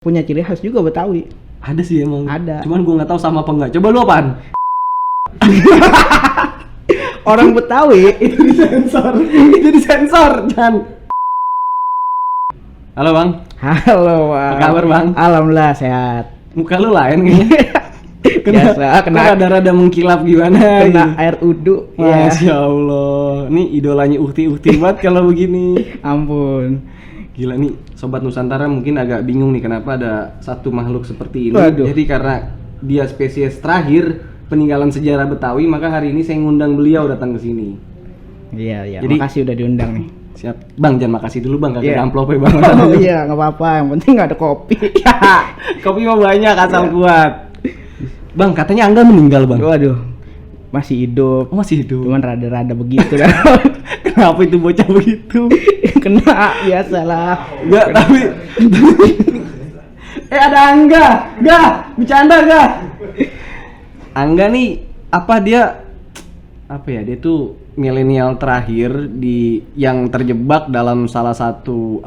Punya ciri khas juga Betawi. Ada sih emang. Ada. Cuman gue nggak tahu sama apa enggak. Coba lu apaan? Orang Betawi Itu disensor. Itu disensor, Jan. Halo Bang. Halo Bang. Apa kabar Bang? Alhamdulillah sehat. Muka lu lain kayaknya. Biasa kena rada-rada mengkilap gimana? kena gitu. air udu. Masya Allah. Ini idolanya Ukti banget kalau begini. Ampun. Gila nih, Sobat Nusantara mungkin agak bingung nih kenapa ada satu makhluk seperti ini. Waduh. Jadi karena dia spesies terakhir peninggalan sejarah Betawi, maka hari ini saya ngundang beliau datang ke sini. Iya. Jadi- Makasih udah diundang nih. Siap. Bang, jangan makasih dulu Bang, kagak Iya. ada amplopnya Bang. Oh iya, nggak apa-apa. Yang penting nggak ada kopi. Kopi mah banyak asal Iya. kuat. Bang, katanya Angga meninggal Bang. Waduh, masih hidup. Oh, masih hidup. Cuman rada-rada begitu dah. Kenapa itu bocah begitu? Kena biasalah. Enggak, tapi ada Angga. Enggak, bercanda enggak? Angga nih dia tuh milenial terakhir yang terjebak dalam salah satu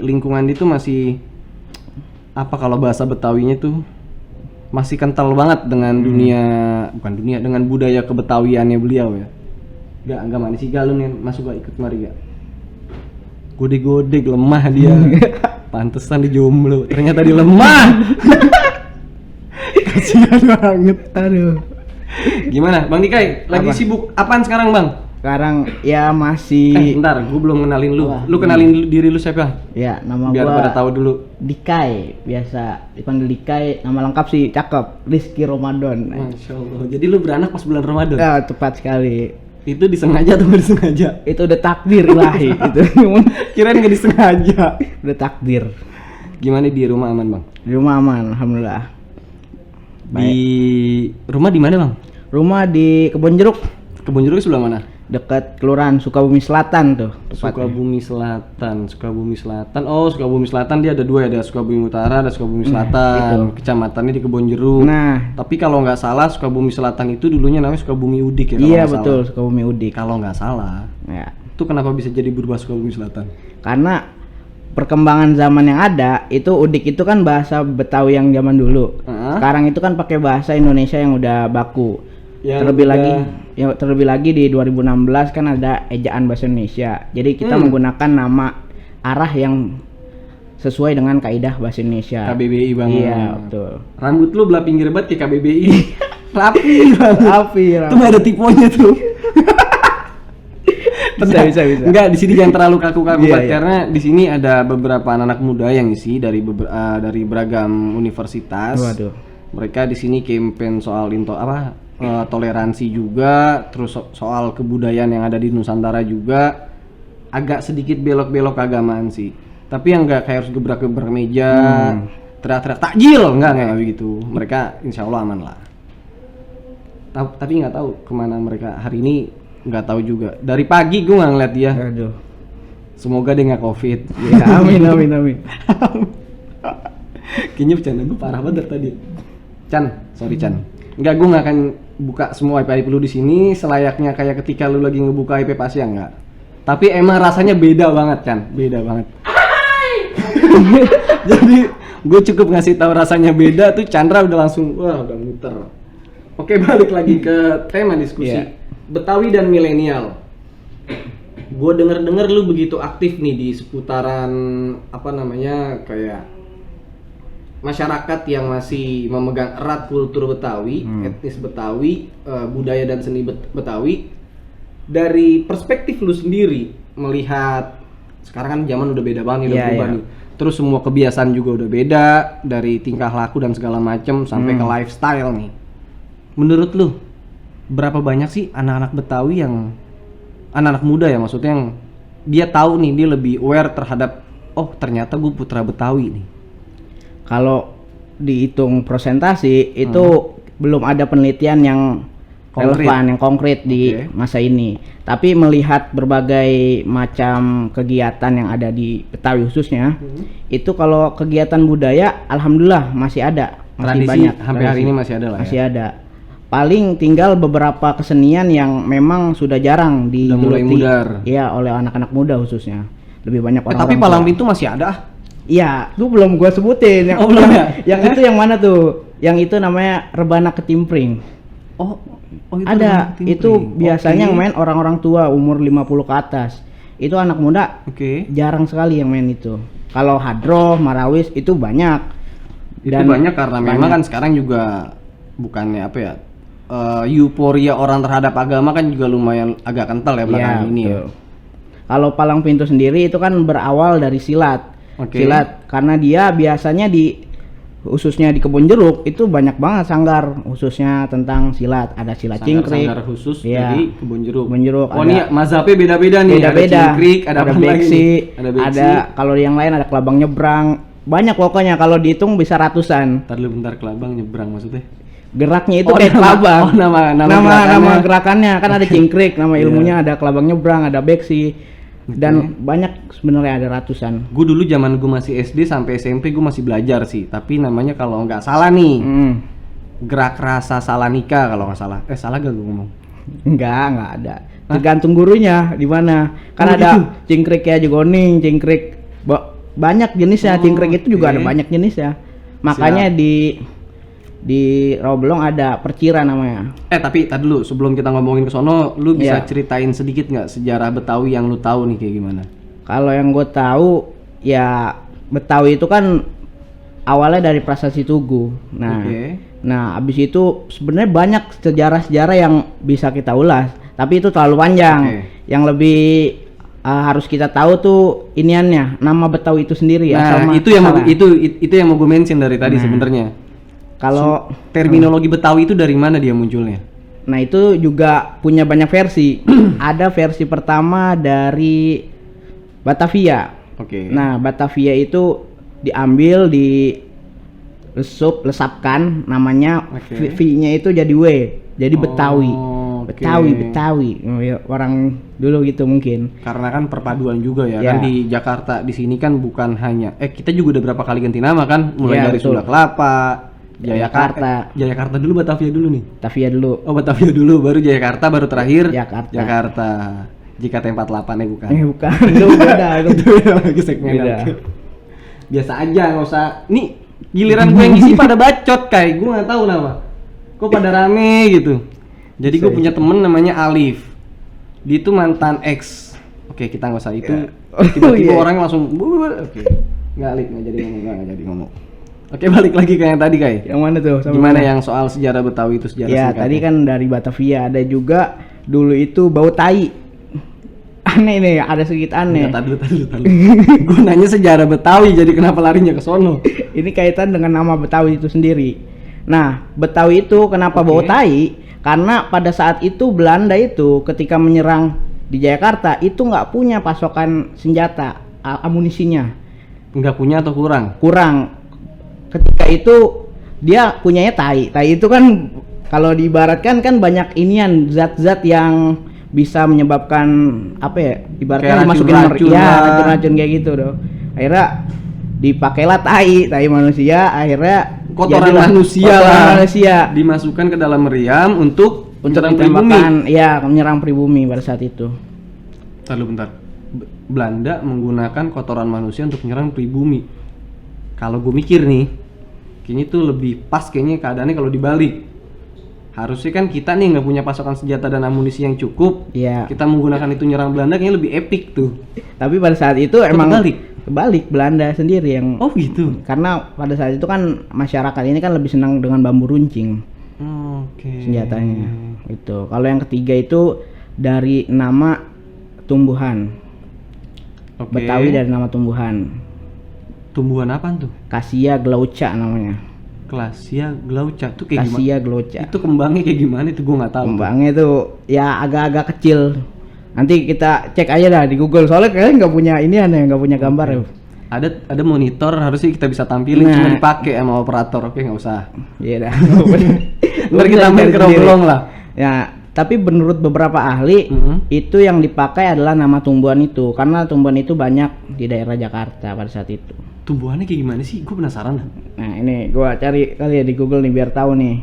lingkungan itu masih kalau bahasa Betawinya tuh masih kental banget dengan dengan budaya kebetawiannya beliau ya. Enggak mana sih galun yang masuk gak ikut mari gak? Godek lemah dia. Pantesan di jomblo. Ternyata dia lemah. Kasihan banget. Aduh. Gimana, Bang Dikai? Lagi Apa? sibuk apaan sekarang, Bang? Sekarang ya masih Bentar, gue belum kenalin lu. Wah, Lu kenalin diri lu siapa? ya nama Biar gua pada tahu dulu. Dikai, biasa dipanggil Dikai. Nama lengkap sih cakep, Rizky Ramadan. Masya Allah. Jadi lu beranak pas bulan Ramadan? Ya, tepat sekali. Itu disengaja atau nggak disengaja? Itu udah takdir ilahi itu. Kirain nggak disengaja. Udah takdir. Gimana di rumah aman, Bang? Di rumah aman, alhamdulillah. Di rumah di mana, Bang? Rumah di Kebon Jeruk, Kebun jeruk sebelah mana? dekat Kelurahan Sukabumi Selatan tuh tepatnya. Sukabumi Selatan. Oh, Sukabumi Selatan dia ada dua ya, ada Sukabumi Utara, ada Sukabumi Selatan. Kecamatannya di Kebonjeruk. Nah, Tapi kalau nggak salah Sukabumi Selatan itu dulunya namanya Sukabumi Udik ya. kalau iya nggak betul, salah. Sukabumi Udik. Kalau nggak salah, Ya, itu kenapa bisa jadi berubah Sukabumi Selatan? karena perkembangan zaman yang ada itu Udik itu kan bahasa Betawi yang zaman dulu. Hah? Sekarang itu kan pakai bahasa Indonesia yang udah baku. Yang Terlebih lagi di 2016 kan ada ejaan bahasa Indonesia. Jadi kita menggunakan nama arah yang sesuai dengan kaidah bahasa Indonesia. KBBI banget. Iya, betul. Rambut lu belah pinggir banget kayak KBBI. Rapi banget. Rapi. Itu nggak ada tiponya tuh. Bisa. Enggak, di sini jangan terlalu kaku-kaku Iya, banget, iya. karena di sini ada beberapa anak muda yang isi dari beragam universitas. Waduh. Mereka di sini campaign soal toleransi juga, terus soal kebudayaan yang ada di Nusantara juga. Agak sedikit belok-belok keagamaan sih. Tapi yang enggak kayak harus gebrak-gebrak meja, teriak-teriak takjil, enggak begitu. Mereka insya Allah aman lah. Tapi nggak tahu kemana mereka hari ini, nggak tahu juga. Dari pagi gue nggak ngeliat dia. Aduh. Semoga dia nggak COVID. Ya, amin. Kayaknya bercanda gue parah banget dari tadi. Sorry Chan. Enggak, gue nggak akan buka semua IP lu di sini selayaknya kayak ketika lu lagi ngebuka IP Pasya, enggak. Tapi emang rasanya beda banget Chan, beda banget. Jadi gue cukup ngasih tahu rasanya beda tuh Chandra udah langsung udah muter. Oke, balik lagi ke tema diskusi. Iya. Betawi dan milenial. Gue denger lu begitu aktif nih di seputaran kayak masyarakat yang masih memegang erat kultur Betawi, etnis Betawi, budaya dan seni Betawi. Dari perspektif lu sendiri melihat sekarang kan zaman udah beda banget nih, udah berubah nih. Terus semua kebiasaan juga udah beda, dari tingkah laku dan segala macam sampai ke lifestyle nih. Menurut lu berapa banyak sih anak-anak Betawi yang anak-anak muda ya maksudnya yang dia tahu nih, dia lebih aware terhadap ternyata gue putra Betawi nih. Kalau dihitung persentasi itu belum ada penelitian yang relevan, yang konkret di masa ini. Tapi melihat berbagai macam kegiatan yang ada di Betawi khususnya, itu kalau kegiatan budaya, alhamdulillah masih ada, masih Tradisi banyak. sampai hari ini masih ada lah. Masih ada. Paling tinggal beberapa kesenian yang memang sudah jarang mulai digeluti, mudar. ya oleh anak-anak muda khususnya. Lebih banyak orang. Tapi palang pintu masih ada. Iya, itu belum gua sebutin. Oh, belum ya? Yang itu yang mana tuh? Yang itu namanya rebana ketimpring. Oh itu Ada. Timpring. Itu biasanya Oke. yang main orang-orang tua umur 50 ke atas. Itu anak muda Oke. jarang sekali yang main itu. Kalau hadroh, marawis itu banyak. Itu banyak karena memang kan sekarang juga bukannya apa ya, euforia orang terhadap agama kan juga lumayan agak kental ya belakangan ini ya. betul. Kalau palang pintu sendiri itu kan berawal dari silat. Oke. Silat karena dia biasanya khususnya di Kebun Jeruk itu banyak banget sanggar khususnya tentang silat. Ada silat cingkrik. Sanggar khusus Iya. dari Kebun Jeruk. Kebun Jeruk. Oh ini mazhabnya beda-beda nih. Beda-beda. Ada cingkrik, ada apa lagi beksi, nih? Ada beksi. ada kalau yang lain ada kelabang nyebrang. Banyak pokoknya kalau dihitung bisa ratusan. Ntar dulu bentar, kelabang nyebrang maksudnya. Geraknya itu Oh, kayak nama- kelabang. oh, nama nama gerakannya. gerakannya kan ada cingkrik, nama Iya. ilmunya ada kelabang nyebrang, ada beksi. Dan banyak sebenarnya ada ratusan. Gue dulu zaman gue masih SD sampai SMP gue masih belajar sih. Tapi namanya kalau nggak salah nih, gerak rasa salanika kalau nggak salah. Salah gak gue ngomong? Enggak ada. Tergantung gurunya di mana. Kan Oh, ada gitu? cingkrik ya jagoning, cingkrik banyak jenisnya. Oh, Cingkrik itu juga oke. ada banyak jenisnya. Makanya di Rawabelong ada percira namanya. Tapi tadi dulu sebelum kita ngomongin ke sono, lu bisa Iya. ceritain sedikit nggak sejarah Betawi yang lu tahu nih kayak gimana? Kalau yang gue tahu ya Betawi itu kan awalnya dari Prasasti Tugu. Oke. Nah abis itu sebenarnya banyak sejarah-sejarah yang bisa kita ulas. Tapi itu terlalu panjang. Oke. Yang lebih harus kita tahu tuh iniannya, nama Betawi itu sendiri ya. Nah, itu yang mau, itu yang mau gue mention dari tadi Nah. sebenarnya. Kalau Terminologi Betawi itu dari mana dia munculnya? nah itu juga punya banyak versi. Ada versi pertama dari Batavia. Oke. Nah, Batavia itu diambil lesapkan namanya Oke. V-nya itu jadi W. Jadi Betawi. oke. Betawi. Oh, ya, orang dulu gitu mungkin. Karena kan perpaduan juga ya, Ya. kan di Jakarta di sini kan bukan hanya kita juga udah berapa kali ganti nama kan, mulai Ya, dari betul. Sunda Kelapa, Jayakarta. Jayakarta. Jayakarta dulu, Batavia dulu nih. Batavia dulu. Oh, Batavia dulu, baru Jayakarta, baru terakhir Jakarta. Jakarta. Jika T48 bukan. Bukan. Itu beda. Itu ya lagi segmen. Beda. Oke. Biasa aja, nggak usah. Nih giliran gue yang ngisi pada bacot kayak gue nggak tahu nama. Kok pada rame gitu. Jadi gue punya temen namanya Alif. Dia itu mantan ex. Oke, kita nggak usah itu. Ya. Tiba-tiba Oh, iya. orang langsung. Oke. Nggak Alif, nggak jadi ngomong, nggak jadi ngomong. Oke, balik lagi ke yang tadi Kai. Yang mana tuh? Sama Gimana mana? yang soal sejarah Betawi itu sejarah Ya, singkatnya? tadi kan dari Batavia. Ada juga dulu itu bau tai. Aneh nih, ada sedikit aneh. Tadi dulu. Gue nanya sejarah Betawi, jadi kenapa larinya ke sono? Ini kaitan dengan nama Betawi itu sendiri. Nah, Betawi itu kenapa Oke. bau tai? Karena pada saat itu Belanda itu ketika menyerang di Jakarta itu nggak punya pasokan senjata, amunisinya Nggak punya atau kurang? kurang. Ketika itu dia punyanya tai. Tai itu kan kalau diibaratkan kan banyak inian zat-zat yang bisa menyebabkan apa ya? Ibaratnya Kayak dimasukin racun-racun ya, lah. racun-racun kayak gitu doh. Akhirnya dipakailah tai manusia, akhirnya Kotoran jadilah manusia kotoran lah. manusia Dimasukkan ke dalam meriam untuk menyerang pribumi. ditembakkan, ya menyerang pribumi pada saat itu. Bentar. Belanda menggunakan kotoran manusia untuk menyerang pribumi. Kalau gue mikir nih, kayaknya tuh lebih pas kayaknya keadaannya kalau dibalik. Harusnya kan kita nih nggak punya pasokan senjata dan amunisi yang cukup. Iya. Kita menggunakan itu nyerang Belanda kayaknya lebih epic tuh. Tapi pada saat itu emang kebalik Belanda sendiri yang Oh gitu. karena pada saat itu kan masyarakat ini kan lebih senang dengan bambu runcing Oke. senjatanya itu. Kalau yang ketiga itu dari nama tumbuhan. Oke. Betawi dari nama tumbuhan. Tumbuhan apa tuh? Cassia glauca namanya. Cassia glauca tuh kayak gimana? Cassia glauca. Itu kembangnya kayak gimana itu gue nggak tahu. Kembangnya tuh ya agak-agak kecil. Nanti kita cek aja dah di Google. Soalnya kalian nggak punya ini aneh, nggak punya gambar ya. Ada monitor harusnya kita bisa tampilin, Nah. cuma dipakai sama operator. Oke, nggak usah. Iya dah. Ntar kita main ke Rawabelong lah. Ya, tapi menurut beberapa ahli itu yang dipakai adalah nama tumbuhan itu karena tumbuhan itu banyak di daerah Jakarta pada saat itu. Tumbuhannya kayak gimana sih? Gue penasaran. Nah, ini gua cari kali ya di Google nih biar tahu nih.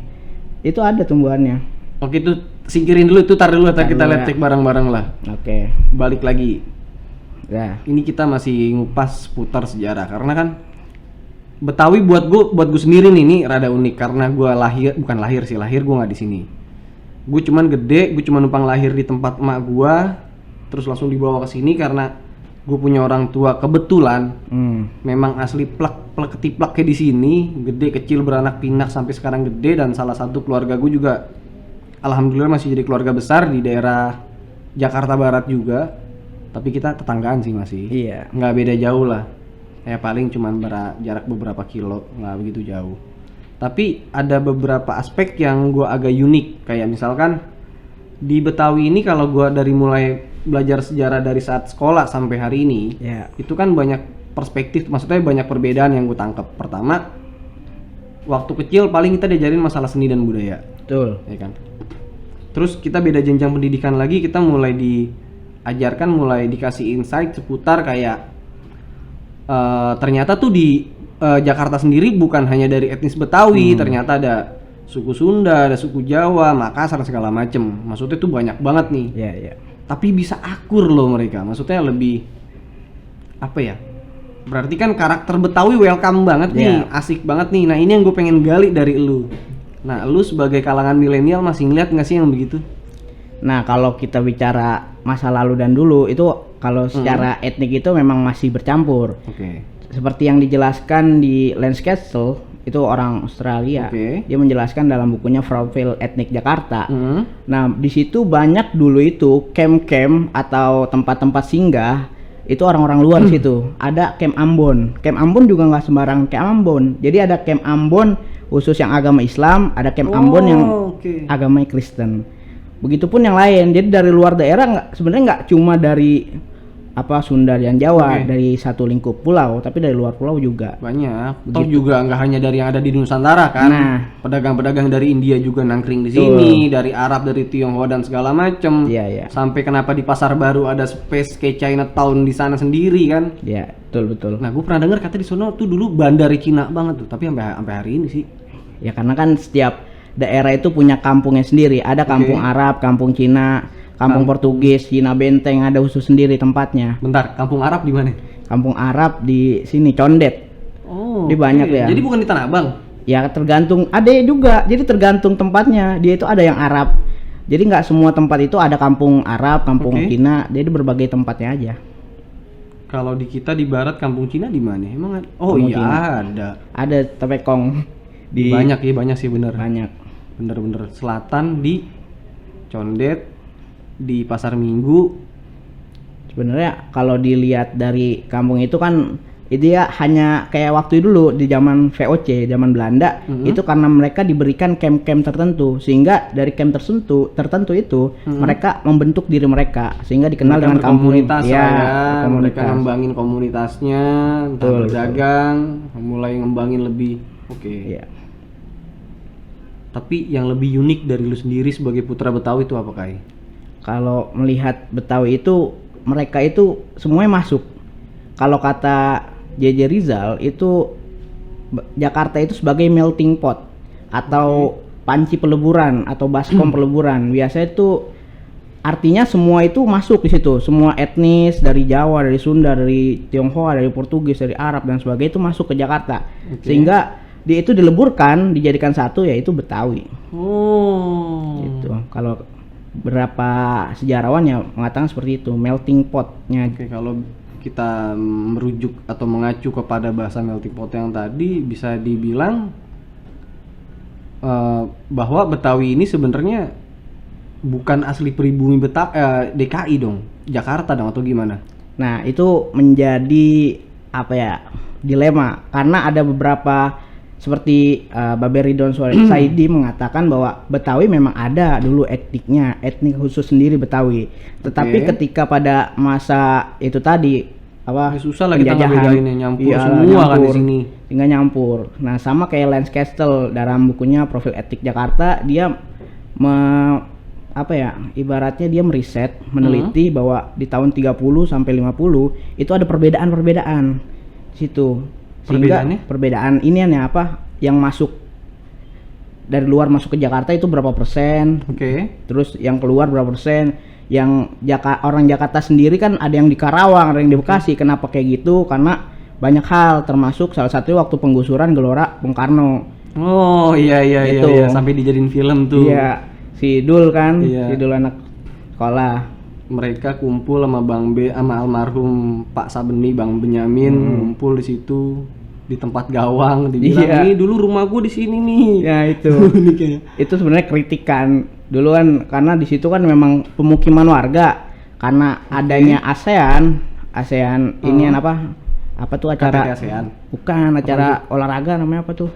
Itu ada tumbuhannya. Oke, itu singkirin dulu, itu tar dulu, Tar kita dulu lihat ya. cek bareng-bareng lah. Oke. Balik lagi. Ya. Ini kita masih ngupas seputar sejarah karena kan Betawi buat gue sendiri nih ini rada unik karena gue bukan lahir gue nggak di sini. Gue cuman numpang lahir di tempat emak gue, terus langsung dibawa ke sini karena gue punya orang tua kebetulan memang asli plek ketiplak kayak di sini, gede kecil beranak pinak sampai sekarang gede, dan salah satu keluarga gue juga alhamdulillah masih jadi keluarga besar di daerah Jakarta Barat juga, tapi kita tetanggaan sih masih. Iya. Nggak beda jauh lah. Ya paling cuman jarak beberapa kilo, nggak begitu jauh. Tapi ada beberapa aspek yang gue agak unik, kayak misalkan di Betawi ini kalau gue dari mulai belajar sejarah dari saat sekolah sampai hari ini, itu kan banyak perspektif, maksudnya banyak perbedaan yang gue tangkap. Pertama, waktu kecil paling kita diajarin masalah seni dan budaya. Betul. Ya kan. Terus kita beda jenjang pendidikan lagi, kita mulai diajarkan, mulai dikasih insight seputar kayak ternyata tuh di Jakarta sendiri bukan hanya dari etnis Betawi, ternyata ada suku Sunda, ada suku Jawa, Makassar segala macem. Maksudnya tuh banyak banget nih. Iya, iya. Tapi bisa akur loh mereka. Maksudnya lebih apa ya? Berarti kan karakter Betawi welcome banget nih, asik banget nih. Nah, ini yang gue pengen gali dari lu. Nah, lu sebagai kalangan milenial masih ngeliat nggak sih yang begitu? Nah, kalau kita bicara masa lalu dan dulu itu kalau secara etnik itu memang masih bercampur. Oke. Seperti yang dijelaskan di Lance Castle, itu orang Australia. Dia menjelaskan dalam bukunya Profil Etnik Jakarta. Nah, di situ banyak dulu itu camp-camp atau tempat-tempat singgah itu orang-orang luar situ. Ada camp Ambon. Camp Ambon juga nggak sembarang camp Ambon. Jadi ada camp Ambon khusus yang agama Islam, ada camp Ambon yang agama Kristen. Begitupun yang lain. Jadi dari luar daerah sebenarnya nggak cuma dari Sunda dan Jawa, dari satu lingkup pulau, tapi dari luar pulau juga banyak. Toh juga nggak hanya dari yang ada di Nusantara kan. Nah, pedagang-pedagang dari India juga nangkring di sini, dari Arab, dari Tionghoa dan segala macem. Iya. Sampai kenapa di Pasar Baru ada space kayak Chinatown di sana sendiri kan? Iya, betul. Nah, gue pernah dengar kata di sono tuh dulu bandar Cina banget tuh, tapi sampai hari ini sih. Ya karena kan setiap daerah itu punya kampungnya sendiri. Ada kampung Arab, kampung Cina, kampung Portugis, Cina Benteng, ada khusus sendiri tempatnya. Bentar, kampung Arab di mana? Kampung Arab di sini Condet. Oh, di banyak ya. Jadi bukan di Tanah Abang? Ya tergantung, ada juga. Jadi tergantung tempatnya. Dia itu ada yang Arab. Jadi nggak semua tempat itu ada kampung Arab, kampung Cina. Jadi berbagai tempatnya aja. Kalau di kita di Barat kampung Cina di mana? Emang ada? Oh kampung iya Cina. ada. Ada Tepekong. Banyak sih bener. Banyak. Bener. Selatan di Condet, di Pasar Minggu. Sebenarnya kalau dilihat dari kampung itu kan itu ya hanya kayak waktu dulu di zaman VOC, zaman Belanda, itu karena mereka diberikan camp-camp tertentu, sehingga dari camp tertentu itu mereka membentuk diri mereka sehingga dikenal dengan kampung komunitas ya, komunitas. Mereka ngembangin komunitasnya, berdagang, mulai ngembangin lebih. Iya. Tapi yang lebih unik dari lu sendiri sebagai putra Betawi itu apa, Kai? Kalau melihat Betawi itu mereka itu semuanya masuk. Kalau kata JJ Rizal itu Jakarta itu sebagai melting pot atau panci peleburan atau baskom peleburan. Biasanya itu artinya semua itu masuk di situ. Semua etnis dari Jawa, dari Sunda, dari Tionghoa, dari Portugis, dari Arab dan sebagainya itu masuk ke Jakarta. Sehingga dia itu dileburkan, dijadikan satu yaitu Betawi. Gitu. Kalau berapa sejarawan ya mengatakan seperti itu, melting potnya. Kalau kita merujuk atau mengacu kepada bahasa melting pot yang tadi, bisa dibilang bahwa Betawi ini sebenarnya bukan asli pribumi DKI dong, Jakarta dong, atau gimana? Nah itu menjadi dilema karena ada beberapa seperti Babe Ridwan Saidi mengatakan bahwa Betawi memang ada dulu etnik khusus sendiri Betawi. Tetapi ketika pada masa itu tadi susah lah kita ngebedainnya, nyampur semua kan di sini. Tinggal nyampur. Nah, sama kayak Lance Castle dalam bukunya Profil Etnik Jakarta, dia ibaratnya dia meriset, meneliti bahwa di tahun 30 sampai 50 itu ada perbedaan di situ. Sehingga perbedaan ini yang masuk dari luar masuk ke Jakarta itu berapa persen, terus yang keluar berapa persen. orang Jakarta sendiri kan ada yang di Karawang, ada yang di Bekasi. Kenapa kayak gitu? Karena banyak hal, termasuk salah satunya waktu penggusuran Gelora Bung Karno. Oh iya Gitu. iya, sampai dijadiin film tuh. Iya, si Dul kan, Iya. si Dul anak sekolah. Mereka kumpul sama Bang B sama almarhum Pak Sabeni, Bang Benyamin kumpul di situ di tempat gawang, dibilang Iya. ini dulu rumah gua di sini nih. Ya itu. Ini kayak Itu sebenarnya kritikan dulu kan, karena di situ kan memang pemukiman warga, karena adanya ASEAN ini apa tuh acara KTT ASEAN. bukan acara olahraga namanya apa tuh,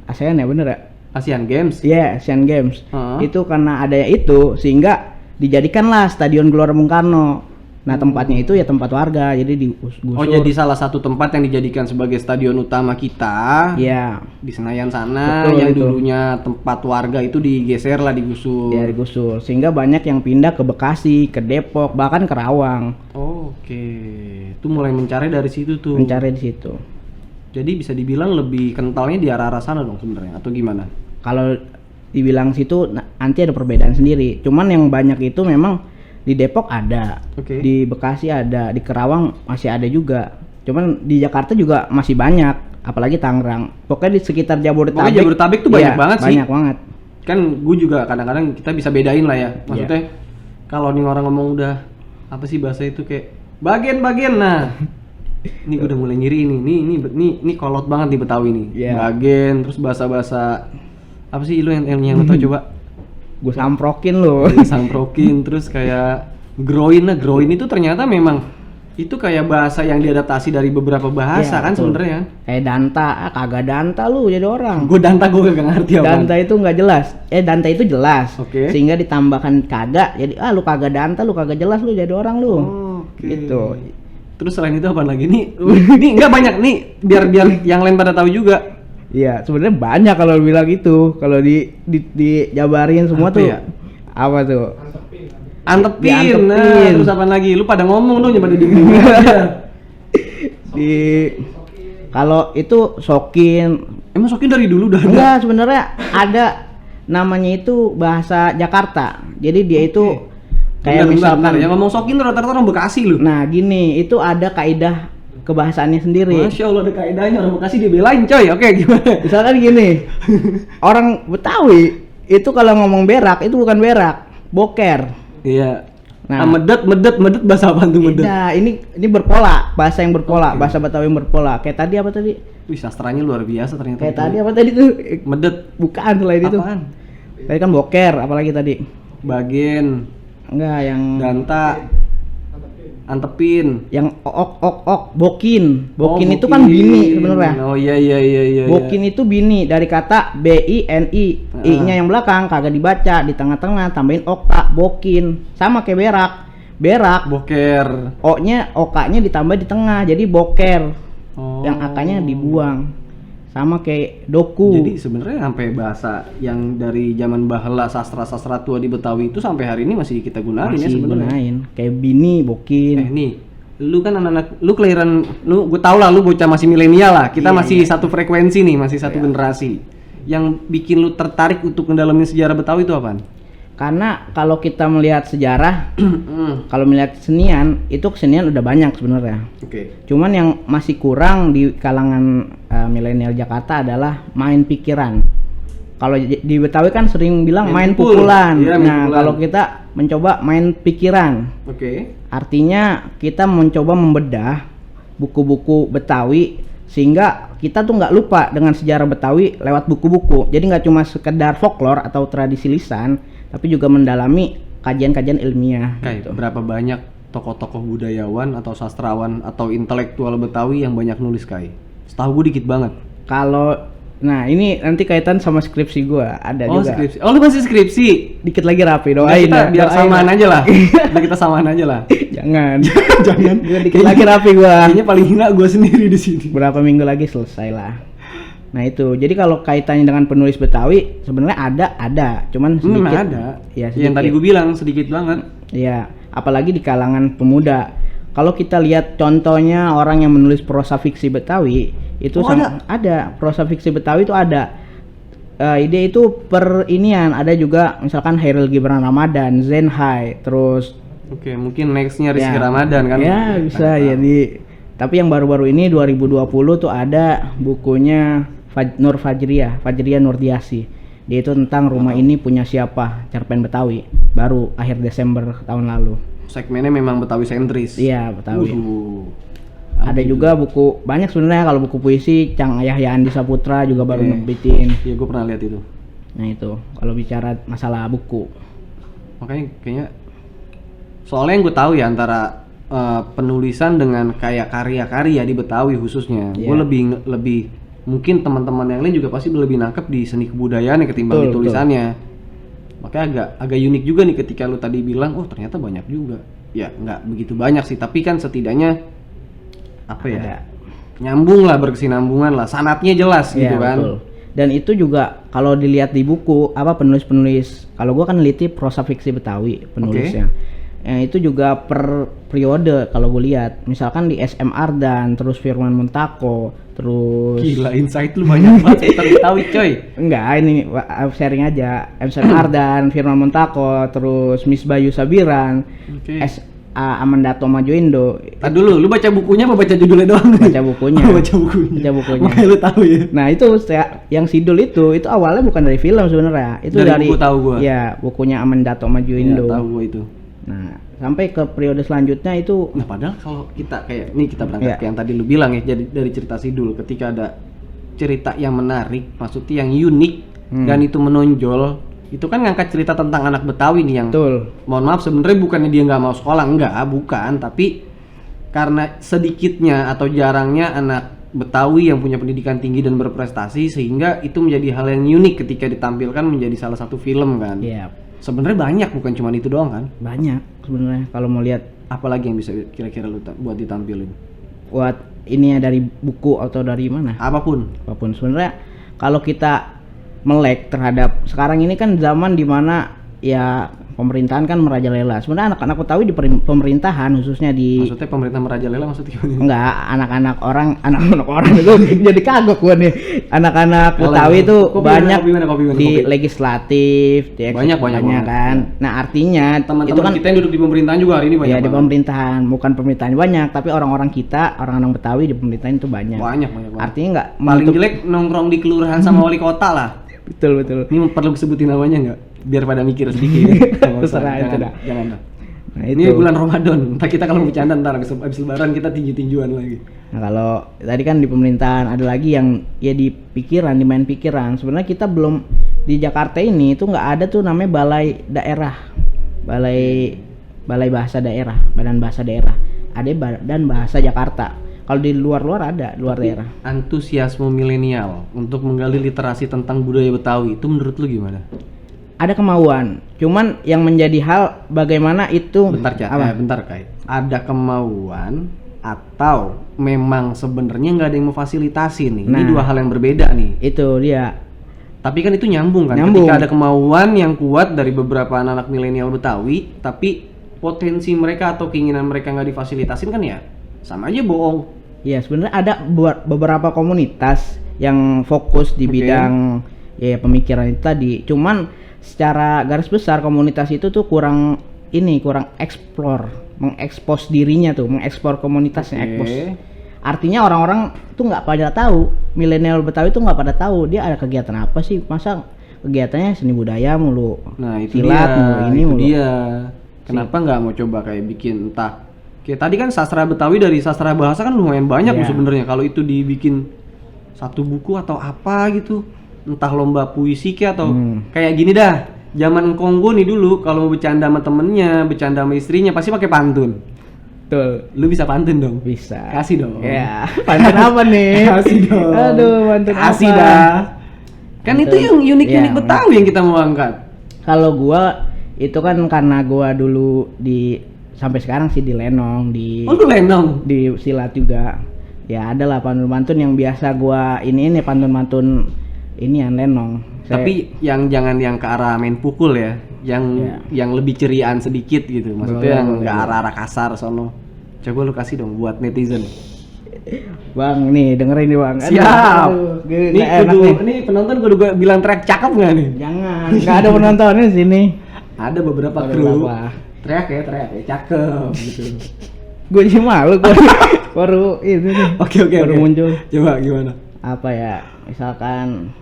ASEAN ya bener ya, Asian Games. iya Asian Games. Heeh. Itu karena adanya itu sehingga dijadikanlah Stadion Gelora Bung Karno. Nah tempatnya itu ya tempat warga, jadi digusur. Oh jadi salah satu tempat yang dijadikan sebagai stadion utama kita Iya, di Senayan sana, Betul, yang itu. dulunya tempat warga itu digeser lah, digusur. ya digusur sehingga banyak yang pindah ke Bekasi, ke Depok, bahkan ke Rawang, Oh, oke, itu mulai mencari dari situ tuh. mencari di situ. Jadi bisa dibilang lebih kentalnya di arah-arah sana dong sebenarnya, atau gimana? Kalau dibilang situ nanti ada perbedaan sendiri. Cuman yang banyak itu memang di Depok ada, Oke. di Bekasi ada, di Kerawang masih ada juga. Cuman di Jakarta juga masih banyak, apalagi Tangerang. Pokoknya di sekitar Jabodetabek. Pokoknya Jabodetabek tuh banyak iya, banget sih. Banyak banget. Kan gue juga kadang-kadang kita bisa bedain lah ya. Maksudnya kalau nih orang ngomong udah apa sih bahasa itu kayak bagian-bagian, nah ini gue udah mulai nyiri ini kolot banget di Betawi nih. Iya. Bagian, terus bahasa-bahasa apa sih lu yang lu tau coba? Gue samprokin loh. Samprokin, terus kayak groin itu ternyata memang itu kayak bahasa yang diadaptasi dari beberapa bahasa Iya, kan betul. sebenarnya. Kayak Danta, kagak Danta lu jadi orang. Gue gue gak ngerti apa. Danta itu nggak jelas. Danta itu jelas. Oke. Sehingga ditambahkan kagak, jadi lu kagak Danta, lu kagak jelas lu jadi orang lu. Oke. Gitu. Terus selain itu apa lagi nih? Nih nggak banyak nih, biar yang lain pada tahu juga. Iya, sebenarnya banyak kalau bilang gitu. Kalau dijabarin semua Apa tuh ya? apa tuh? Antepin. Diantepin. Nah, terus apa lagi? Lu pada ngomong dong, pada di aja. Di kalau itu sokin. Emang sokin dari dulu udah ada? Enggak, sebenarnya ada namanya itu bahasa Jakarta. Jadi dia itu kayak misalkan yang ngomong sokin rata-rata orang Bekasi lu. nah gini, itu ada kaidah kebahasaannya sendiri. Masya Allah ada kaidahnya, orang Bekasi dibelain coy. Oke, gimana? Misalkan gini, orang Betawi itu kalau ngomong berak itu bukan berak, boker. Iya. Nah. Medet bahasa apa tuh medet? Nah, ini berpola, bahasa yang berpola, Oke. bahasa Betawi yang berpola. Kayak tadi apa tadi? Wih, sastranya luar biasa ternyata. Kayak tadi apa tadi tuh? Medet. Bukan selain itu. Apaan? Tadi kan boker, apalagi tadi? Bagian, Enggak, yang danta, antepin. yang ok, bokin. Bokin Oh, itu kan bini sebenarnya. Oh iya. Bokin itu bini dari kata BINI. I-nya yang belakang kagak dibaca, di tengah-tengah tambahin oka, bokin. Sama kayak berak. Berak, Boker. O-nya oka-nya ditambah di tengah, jadi boker. Oh. Yang akanya dibuang. Sama kayak doku. Jadi sebenarnya sampai bahasa yang dari zaman baheula sastra tua di Betawi itu sampai hari ini masih kita gunain ya masih sebenarnya. gunain. Kayak bini, bokin. Nih, lu kan anak-anak, lu kelahiran, gue tau lah lu bocah masih milenial lah. Kita Iya, masih iya. satu frekuensi nih, masih satu generasi. Yang bikin lu tertarik untuk mendalami sejarah Betawi itu apaan? Karena kalau kita melihat sejarah, kalau melihat kesenian, itu kesenian udah banyak sebenarnya. Oke. Cuman yang masih kurang di kalangan milenial Jakarta adalah main pikiran. Kalau di Betawi kan sering bilang main pukul. pukulan. Iya, main Nah, pukulan. kalau kita mencoba main pikiran, Oke. artinya kita mencoba membedah buku-buku Betawi sehingga kita tuh nggak lupa dengan sejarah Betawi lewat buku-buku. Jadi nggak cuma sekedar folklore atau tradisi lisan, tapi juga mendalami kajian-kajian ilmiah. Kayak berapa banyak tokoh-tokoh budayawan atau sastrawan atau intelektual Betawi yang banyak nulis Kai? Setahu gue dikit banget. Kalau nah ini nanti kaitan sama skripsi gua ada Oh juga. skripsi. Oh lu masih skripsi? Dikit lagi rapi Udah doain kita ya, biar doain samaan ya. aja lah. Udah kita samaan aja lah. Jangan. Jangan. Gua dikit lagi rapi gua. Kayaknya paling hina gue sendiri di sini. Berapa minggu lagi selesai lah. Nah itu, jadi kalau kaitannya dengan penulis Betawi sebenarnya ada, cuman sedikit. Memang ada. Ya, Yang tadi gue bilang sedikit banget. Iya, apalagi di kalangan pemuda. Kalau kita lihat contohnya orang yang menulis prosa fiksi Betawi, itu Oh, ada prosa fiksi Betawi itu ada. Ide itu per inian, ada juga misalkan Hairil Gibran Ramadan, Zenhai, terus Oke, mungkin nextnya Rizky Ya. Ramadan kan? Ya bisa jadi. Tapi yang baru-baru ini 2020 tuh ada bukunya Nur Fajriah Nurdiasi. Dia itu tentang rumah ini punya siapa, cerpen Betawi. Baru akhir Desember tahun lalu. Segmennya memang Betawi sentris. Iya, Betawi. Ada Anjir. juga buku banyak sebenarnya. Kalau buku puisi Cang Yahya Andi Saputra juga baru nerbitin. Iya, gue pernah lihat itu. Nah itu kalau bicara masalah buku. Makanya kayaknya soalnya yang gue tahu ya antara penulisan dengan kayak karya-karya di Betawi khususnya, gue Iya. lebih mungkin teman-teman yang lain juga pasti lebih nangkep di seni kebudayaan ketimbang di Betul, tulisannya. Makanya agak unik juga nih ketika lu tadi bilang, oh ternyata banyak juga. Ya nggak begitu banyak sih, tapi kan setidaknya apa ya? Ada. Nyambung lah, berkesinambungan lah, sanatnya jelas Iya, gitu kan. betul. Dan itu juga kalau dilihat di buku apa penulis-penulis, kalau gua kan neliti prosa fiksi Betawi penulisnya. Itu juga per periode kalau gue lihat, misalkan di SM Ardan, terus Firman Muntako, terus Gila, insight lu banyak banget seputar Betawi coy. enggak ini sharing aja. SM Ardan, Firman Muntako, terus Miss Bayu Sabiran, Oke. SA Amandato Majoindo. Tadi dulu, lu baca bukunya apa baca judulnya doang? Baca bukunya. Oh, baca bukunya. Baca bukunya. Makanya lu tahu ya. Nah itu yang Sidul itu awalnya bukan dari film sebenarnya, itu Dari buku tahu gua. Ya bukunya Amandato Iya, Majoindo. tahu gua itu. Nah sampai ke periode selanjutnya itu Nah, padahal kalau kita kayak nih kita berangkat Iya. ke yang tadi lu bilang ya, jadi dari cerita Sidul ketika ada cerita yang menarik, maksudnya yang unik dan itu menonjol, itu kan ngangkat cerita tentang anak Betawi nih yang betul. mohon maaf sebenarnya bukannya dia nggak mau sekolah, enggak, bukan, tapi karena sedikitnya atau jarangnya anak Betawi yang punya pendidikan tinggi dan berprestasi sehingga itu menjadi hal yang unik ketika ditampilkan menjadi salah satu film kan. Iya Sebenarnya banyak, bukan cuma itu doang kan. banyak sebenarnya kalau mau lihat Apalagi yang bisa kira-kira lu buat ditampilin? buat ini ya dari buku atau dari mana Apapun. apapun sebenarnya. Kalau kita melek terhadap sekarang ini kan zaman dimana ya pemerintahan kan merajalela. Sebenarnya anak-anak Betawi di pemerintahan khususnya di Maksudnya pemerintah merajalela maksudnya gimana? enggak anak-anak orang itu jadi kagok gua nih. Anak-anak Kalau Betawi itu kopi banyak mana, kopi mana, di kopi? legislatif, di Banyak kan. Nah, artinya Teman-teman itu kan kita yang duduk di pemerintahan juga hari ini banyak ya di banget. pemerintahan, bukan pemerintahan banyak, tapi orang-orang kita, orang-orang Betawi di pemerintahan itu banyak. Banyak banget. Artinya enggak Paling jelek nongkrong di kelurahan sama wali kota lah. betul. Ini perlu sebutin namanya nggak? Biar pada mikir sedikit. Nggak usah, Terserah itu jangan, dah. jangan dah. Nah, Ini itu. bulan Ramadan. Ntar kita kalau bercanda ntar habis lebaran kita tinju-tinjuan lagi. Nah, kalau tadi kan di pemerintahan ada lagi yang ya di pikiran, di main pikiran. Sebenarnya kita belum di Jakarta ini itu nggak ada tuh namanya balai daerah, balai bahasa daerah, badan bahasa daerah. Ada badan bahasa Jakarta. Kalau di luar ada, luar daerah. Antusiasme milenial untuk menggali literasi tentang budaya Betawi itu menurut lu gimana? Ada kemauan, cuman yang menjadi hal bagaimana itu Bentar Kai. Ada kemauan atau memang sebenarnya nggak ada yang memfasilitasi nih? Ini Nah. dua hal yang berbeda nih. Itu dia. Tapi kan itu nyambung kan? Nyambung. Ketika ada kemauan yang kuat dari beberapa anak milenial Betawi, tapi potensi mereka atau keinginan mereka nggak difasilitasin kan ya sama aja bohong. Ya sebenarnya ada beberapa komunitas yang fokus di bidang ya pemikiran itu tadi. Cuman secara garis besar komunitas itu tuh kurang mengekspos dirinya tuh, mengeksplor komunitasnya, ekspos. Artinya orang-orang tuh nggak pada tahu, milenial Betawi tuh nggak pada tahu dia ada kegiatan apa sih, masa kegiatannya seni budaya mulu, Nah itu silat dia, mulu, ini itu mulu. dia. Kenapa nggak mau coba kayak bikin entah kayak tadi kan sastra Betawi dari sastra bahasa kan lumayan banyak Iya. sebenarnya. Kalau itu dibikin satu buku atau apa gitu, entah lomba puisi kayak atau kayak gini dah. Zaman Kongo nih dulu kalau mau bercanda sama temennya, bercanda sama istrinya pasti pakai pantun. Betul. Lu bisa pantun dong? Bisa. Kasih dong. Ya, pantun apa nih? Kasih dong. Aduh, pantun Kasih apa? dah. Kan Pantun. itu yang unik-unik Ya, Betawi yang kita mau angkat. Kalau gua itu kan karena gua dulu sampai sekarang sih di Lenong, Oh lu lenong? di silat juga. Ya adalah pantun-pantun yang biasa gua ini pantun-pantun ini yang Lenong. Tapi yang jangan yang ke arah main pukul ya, yang lebih ceriaan sedikit gitu, maksudnya yang nggak arah-arah kasar sono. Coba lu kasih dong buat netizen. Bang nih dengerin nih Bang. Siap. Nih Nih enak kudu, nih. nih penonton kudu gua bilang track cakep nggak nih? Jangan, nggak ada penontonnya di sini. Ada beberapa Ada kru. beberapa. Teriak ya, cakep gitu. Gue sih malu gue baru ini nih. Oke. Baru muncul. Coba gimana? Apa ya? Misalkan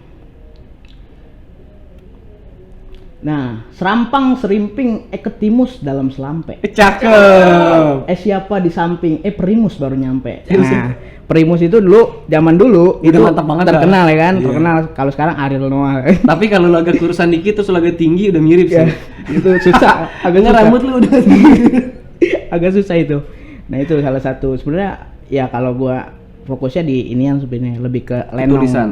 nah, serampang serimping ketimus dalam selampe. Cakep. Siapa di samping? Primus baru nyampe. Nah, Primus itu dulu zaman dulu Udah itu mantap banget terkenal ya kan? Iya. Terkenal. Kalau sekarang Ariel Noah. Tapi kalau lu agak kurusan dikit terus lu agak tinggi udah mirip sih. Ya, itu susah. Agaknya rambut lu udah agak susah itu. Nah, itu salah satu sebenarnya ya kalau gua fokusnya di ini yang sebenarnya lebih ke lenong. Tulisan.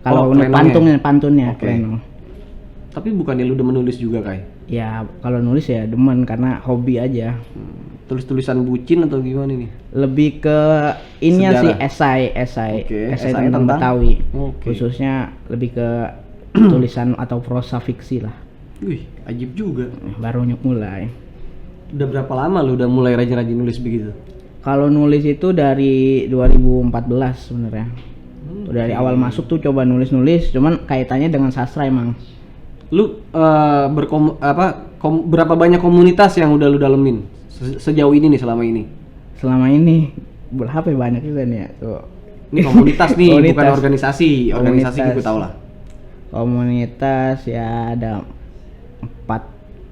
Kalau lenongnya. pantunnya Oke. lenong. Tapi bukannya lu udah menulis juga, Kai? Ya, kalau nulis ya demen karena hobi aja. Tulis-tulisan bucin atau gimana nih? Lebih ke ininya sih Sejarah. esai Oke, esai esai tentang tentang? Betawi. Oke. Khususnya lebih ke tulisan atau prosa fiksi lah. Wih, ajib juga. Baru mulai. Udah berapa lama lu udah mulai rajin-rajin nulis begitu? Kalau nulis itu dari 2014 sebenarnya. Dari awal masuk tuh coba nulis-nulis, cuman kaitannya dengan sastra emang. Lu berapa banyak komunitas yang udah lu dalemin sejauh ini nih selama ini? Selama ini berapa ya, banyak juga nih ya. Tuh. Ini komunitas nih, Komunitas. bukan organisasi. Organisasi Komunitas. gue tau lah. Komunitas ya ada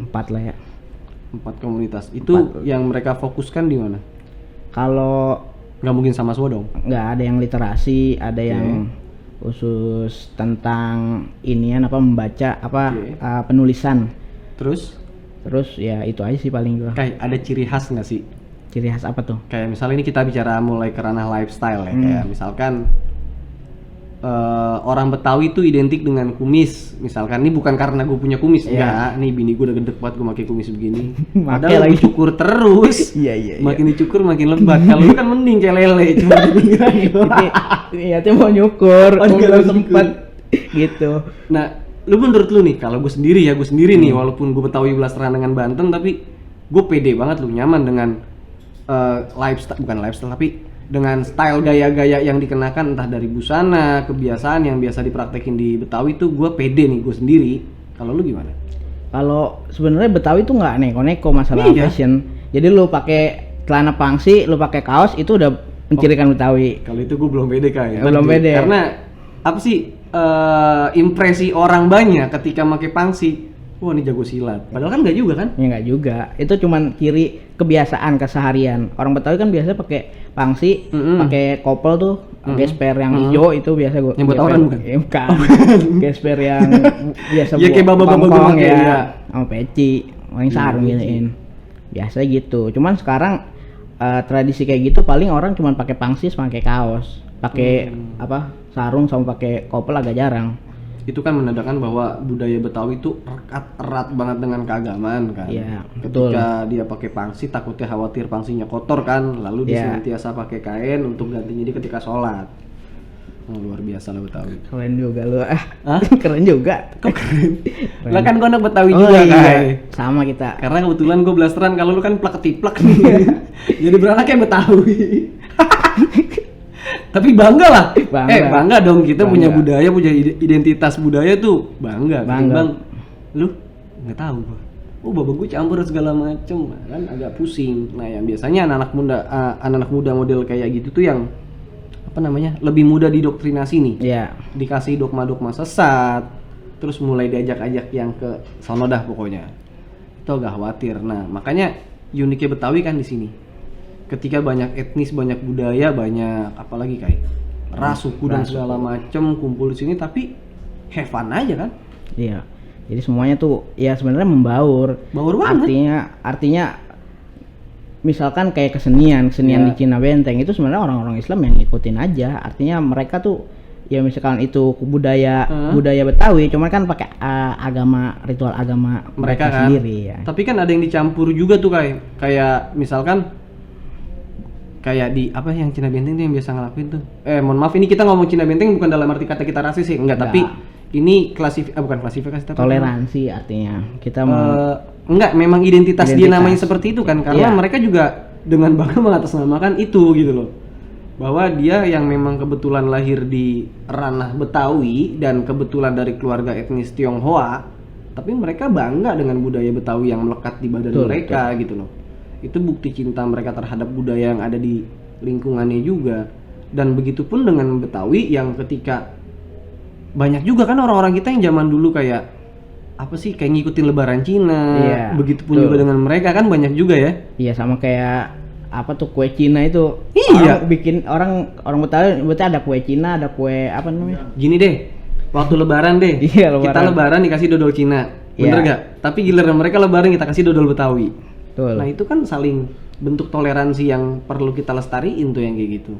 empat lah ya. 4 komunitas. Itu 4. yang mereka fokuskan di mana? Kalau Nggak mungkin sama semua dong. nggak ada yang literasi, ada yang khusus tentang inian apa membaca apa penulisan. Terus Terus ya itu aja sih paling gua. kayak ada ciri khas nggak sih? Ciri khas apa tuh? Kayak misalnya ini kita bicara mulai ke ranah lifestyle ya. Kayak misalkan orang Betawi itu identik dengan kumis. Misalkan ini bukan karena gue punya kumis, enggak. Nih bini gue udah gedek banget gue pakai kumis begini. Padahal lagi. gue cukur terus. Iya. Makin dicukur makin lebat. Kalau lu kan mending kayak lele cuma di pinggiran doang. Iya tuh mau nyukur, juga belum mau sempet gitu. Nah, lu menurut lu nih, kalau gue sendiri nih, walaupun gue Betawi belasteran dengan Banten, tapi gue pede banget lu nyaman dengan bukan lifestyle, tapi dengan style gaya-gaya yang dikenakan entah dari busana, kebiasaan yang biasa dipraktekin di Betawi tuh gue pede nih gue sendiri. Kalau lu gimana? Kalau sebenarnya Betawi tuh nggak neko-neko masalah Iya. fashion. Jadi lu pakai celana pangsi, lu pakai kaos itu udah mencirikan Betawi. Kalau itu gue belum pede kayak. Belum pede. Karena apa sih impresi orang banyak ketika pakai pangsi? Wah ini jago silat. Padahal kan nggak juga kan? Ya nggak juga. Itu cuman ciri kebiasaan keseharian. Orang Betawi kan biasa pakai pangsi, pakai kopel tuh, gesper yang hijau itu biasa gua. Yang buat orang bukan? Bukan. Gesper yang biasa Ya, kayak bapak-bapak gua pakai, ya. ya. Sama peci, paling sarung giniin. Biasa gitu. Cuman sekarang tradisi kayak gitu paling orang cuman pakai pangsi, pakai kaos, pakai apa? Sarung sama pakai kopel agak jarang. Itu kan menandakan bahwa budaya Betawi itu erat banget dengan keagamaan kan. Iya, betul. Ketika dia pakai pangsi takutnya khawatir pangsinya kotor kan, lalu dia Iya. senantiasa pakai kain untuk gantinya dia ketika sholat. Luar biasa lah Betawi. Keren juga lu. Hah? Keren juga. Kok keren? Lah kan gue anak Betawi Oh, juga iya. kan. Sama kita. Karena kebetulan gue blasteran, kalau lu kan plak ketiplak nih. Jadi beranak kayak Betawi. Tapi bangga lah. Bangga dong, kita Bangga. punya budaya, punya identitas budaya tuh bangga. Ketimbang lu nggak tahu gua. Oh bapak gue campur segala macem, kan agak pusing. Nah yang biasanya anak-anak muda model kayak gitu tuh yang apa namanya lebih mudah didoktrinasi nih. Iya. Dikasih dogma-dogma sesat, terus mulai diajak-ajak yang ke sono dah pokoknya. Itu agak khawatir. Nah makanya uniknya Betawi kan di sini. Ketika banyak etnis, banyak budaya, banyak apalagi kayak ras, suku dan segala macem kumpul di sini, tapi have fun aja kan? Iya. Jadi semuanya tuh ya sebenarnya membaur. Baur banget. Artinya misalkan kayak kesenian Iya. di Cina Benteng itu sebenarnya orang-orang Islam yang ngikutin aja. Artinya mereka tuh ya misalkan itu budaya Betawi, cuman kan pakai ritual agama mereka kan sendiri ya. Tapi kan ada yang dicampur juga tuh kayak misalkan kayak di apa yang Cina Benteng tuh yang biasa ngelakuin tuh. Mohon maaf ini kita ngomong Cina Benteng bukan dalam arti kata kita rasis sih, enggak. Tapi ini bukan klasifikasi tapi toleransi artinya kita enggak, memang identitas dia namanya seperti itu kan, karena Iya. mereka juga dengan bangga mengatasnamakan itu gitu loh, bahwa dia yang memang kebetulan lahir di ranah Betawi dan kebetulan dari keluarga etnis Tionghoa, tapi mereka bangga dengan budaya Betawi yang melekat di badan Betul, mereka gitu loh. Itu bukti cinta mereka terhadap budaya yang ada di lingkungannya juga. Dan begitupun dengan Betawi yang ketika banyak juga kan orang-orang kita yang zaman dulu kayak apa sih, kayak ngikutin lebaran Cina. Iya, Begitupun betul. juga dengan mereka kan banyak juga ya. Iya, sama kayak apa tuh kue Cina itu. Iya. Orang bikin orang Betawi ada kue Cina, ada kue apa namanya? Gini deh, waktu lebaran deh, Iya, lebaran. kita lebaran dikasih dodol Cina, bener Iya. gak? Tapi giliran mereka lebaran kita kasih dodol Betawi. Betul. Nah itu kan saling bentuk toleransi yang perlu kita lestariin tuh yang kayak gitu.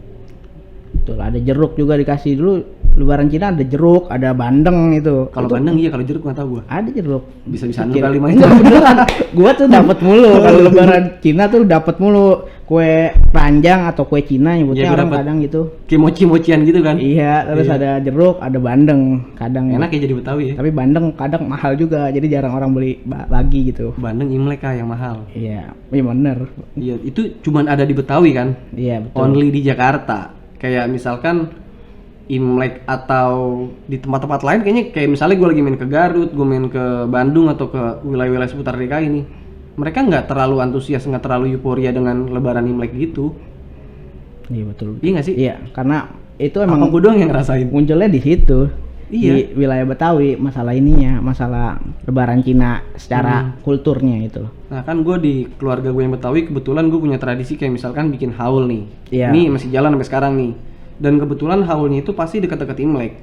Betul, ada jeruk juga dikasih dulu. Lebaran Cina ada jeruk, ada bandeng itu. Kalau Itu bandeng iya, kalau jeruk nggak tahu gua. ada jeruk. Bisa-bisaan lu Kecil. kali main. Enggak, beneran. Gua tuh dapat mulu kalau lebaran Cina tuh dapat mulu kue ranjang atau kue Cina nyebutnya Iya, gua orang dapet. kadang gitu. Kayak mochi-mochian gitu kan. Iya, terus Iya. ada jeruk, ada bandeng kadang. Enak ya jadi Betawi ya. Tapi bandeng kadang mahal juga, jadi jarang orang beli lagi gitu. Bandeng Imlek kah yang mahal. Iya, iya bener. Iya, itu cuman ada di Betawi kan. Iya betul. Only di Jakarta. Kayak misalkan Imlek atau di tempat-tempat lain kayaknya kayak misalnya gue lagi main ke Garut, gue main ke Bandung atau ke wilayah-wilayah seputar DKI ini, mereka nggak terlalu antusias, nggak terlalu euforia dengan Lebaran Imlek gitu. Iya betul. Iya nggak sih? Iya, karena itu Apa emang gue doang yang ngerasain? munculnya di situ. Iya. Di wilayah Betawi masalah ininya, masalah Lebaran Cina secara kulturnya itu. Nah kan gue di keluarga gue yang Betawi kebetulan gue punya tradisi kayak misalkan bikin haul nih. Iya. Ini masih jalan sampai sekarang nih. Dan kebetulan haulnya itu pasti dekat-dekat Imlek.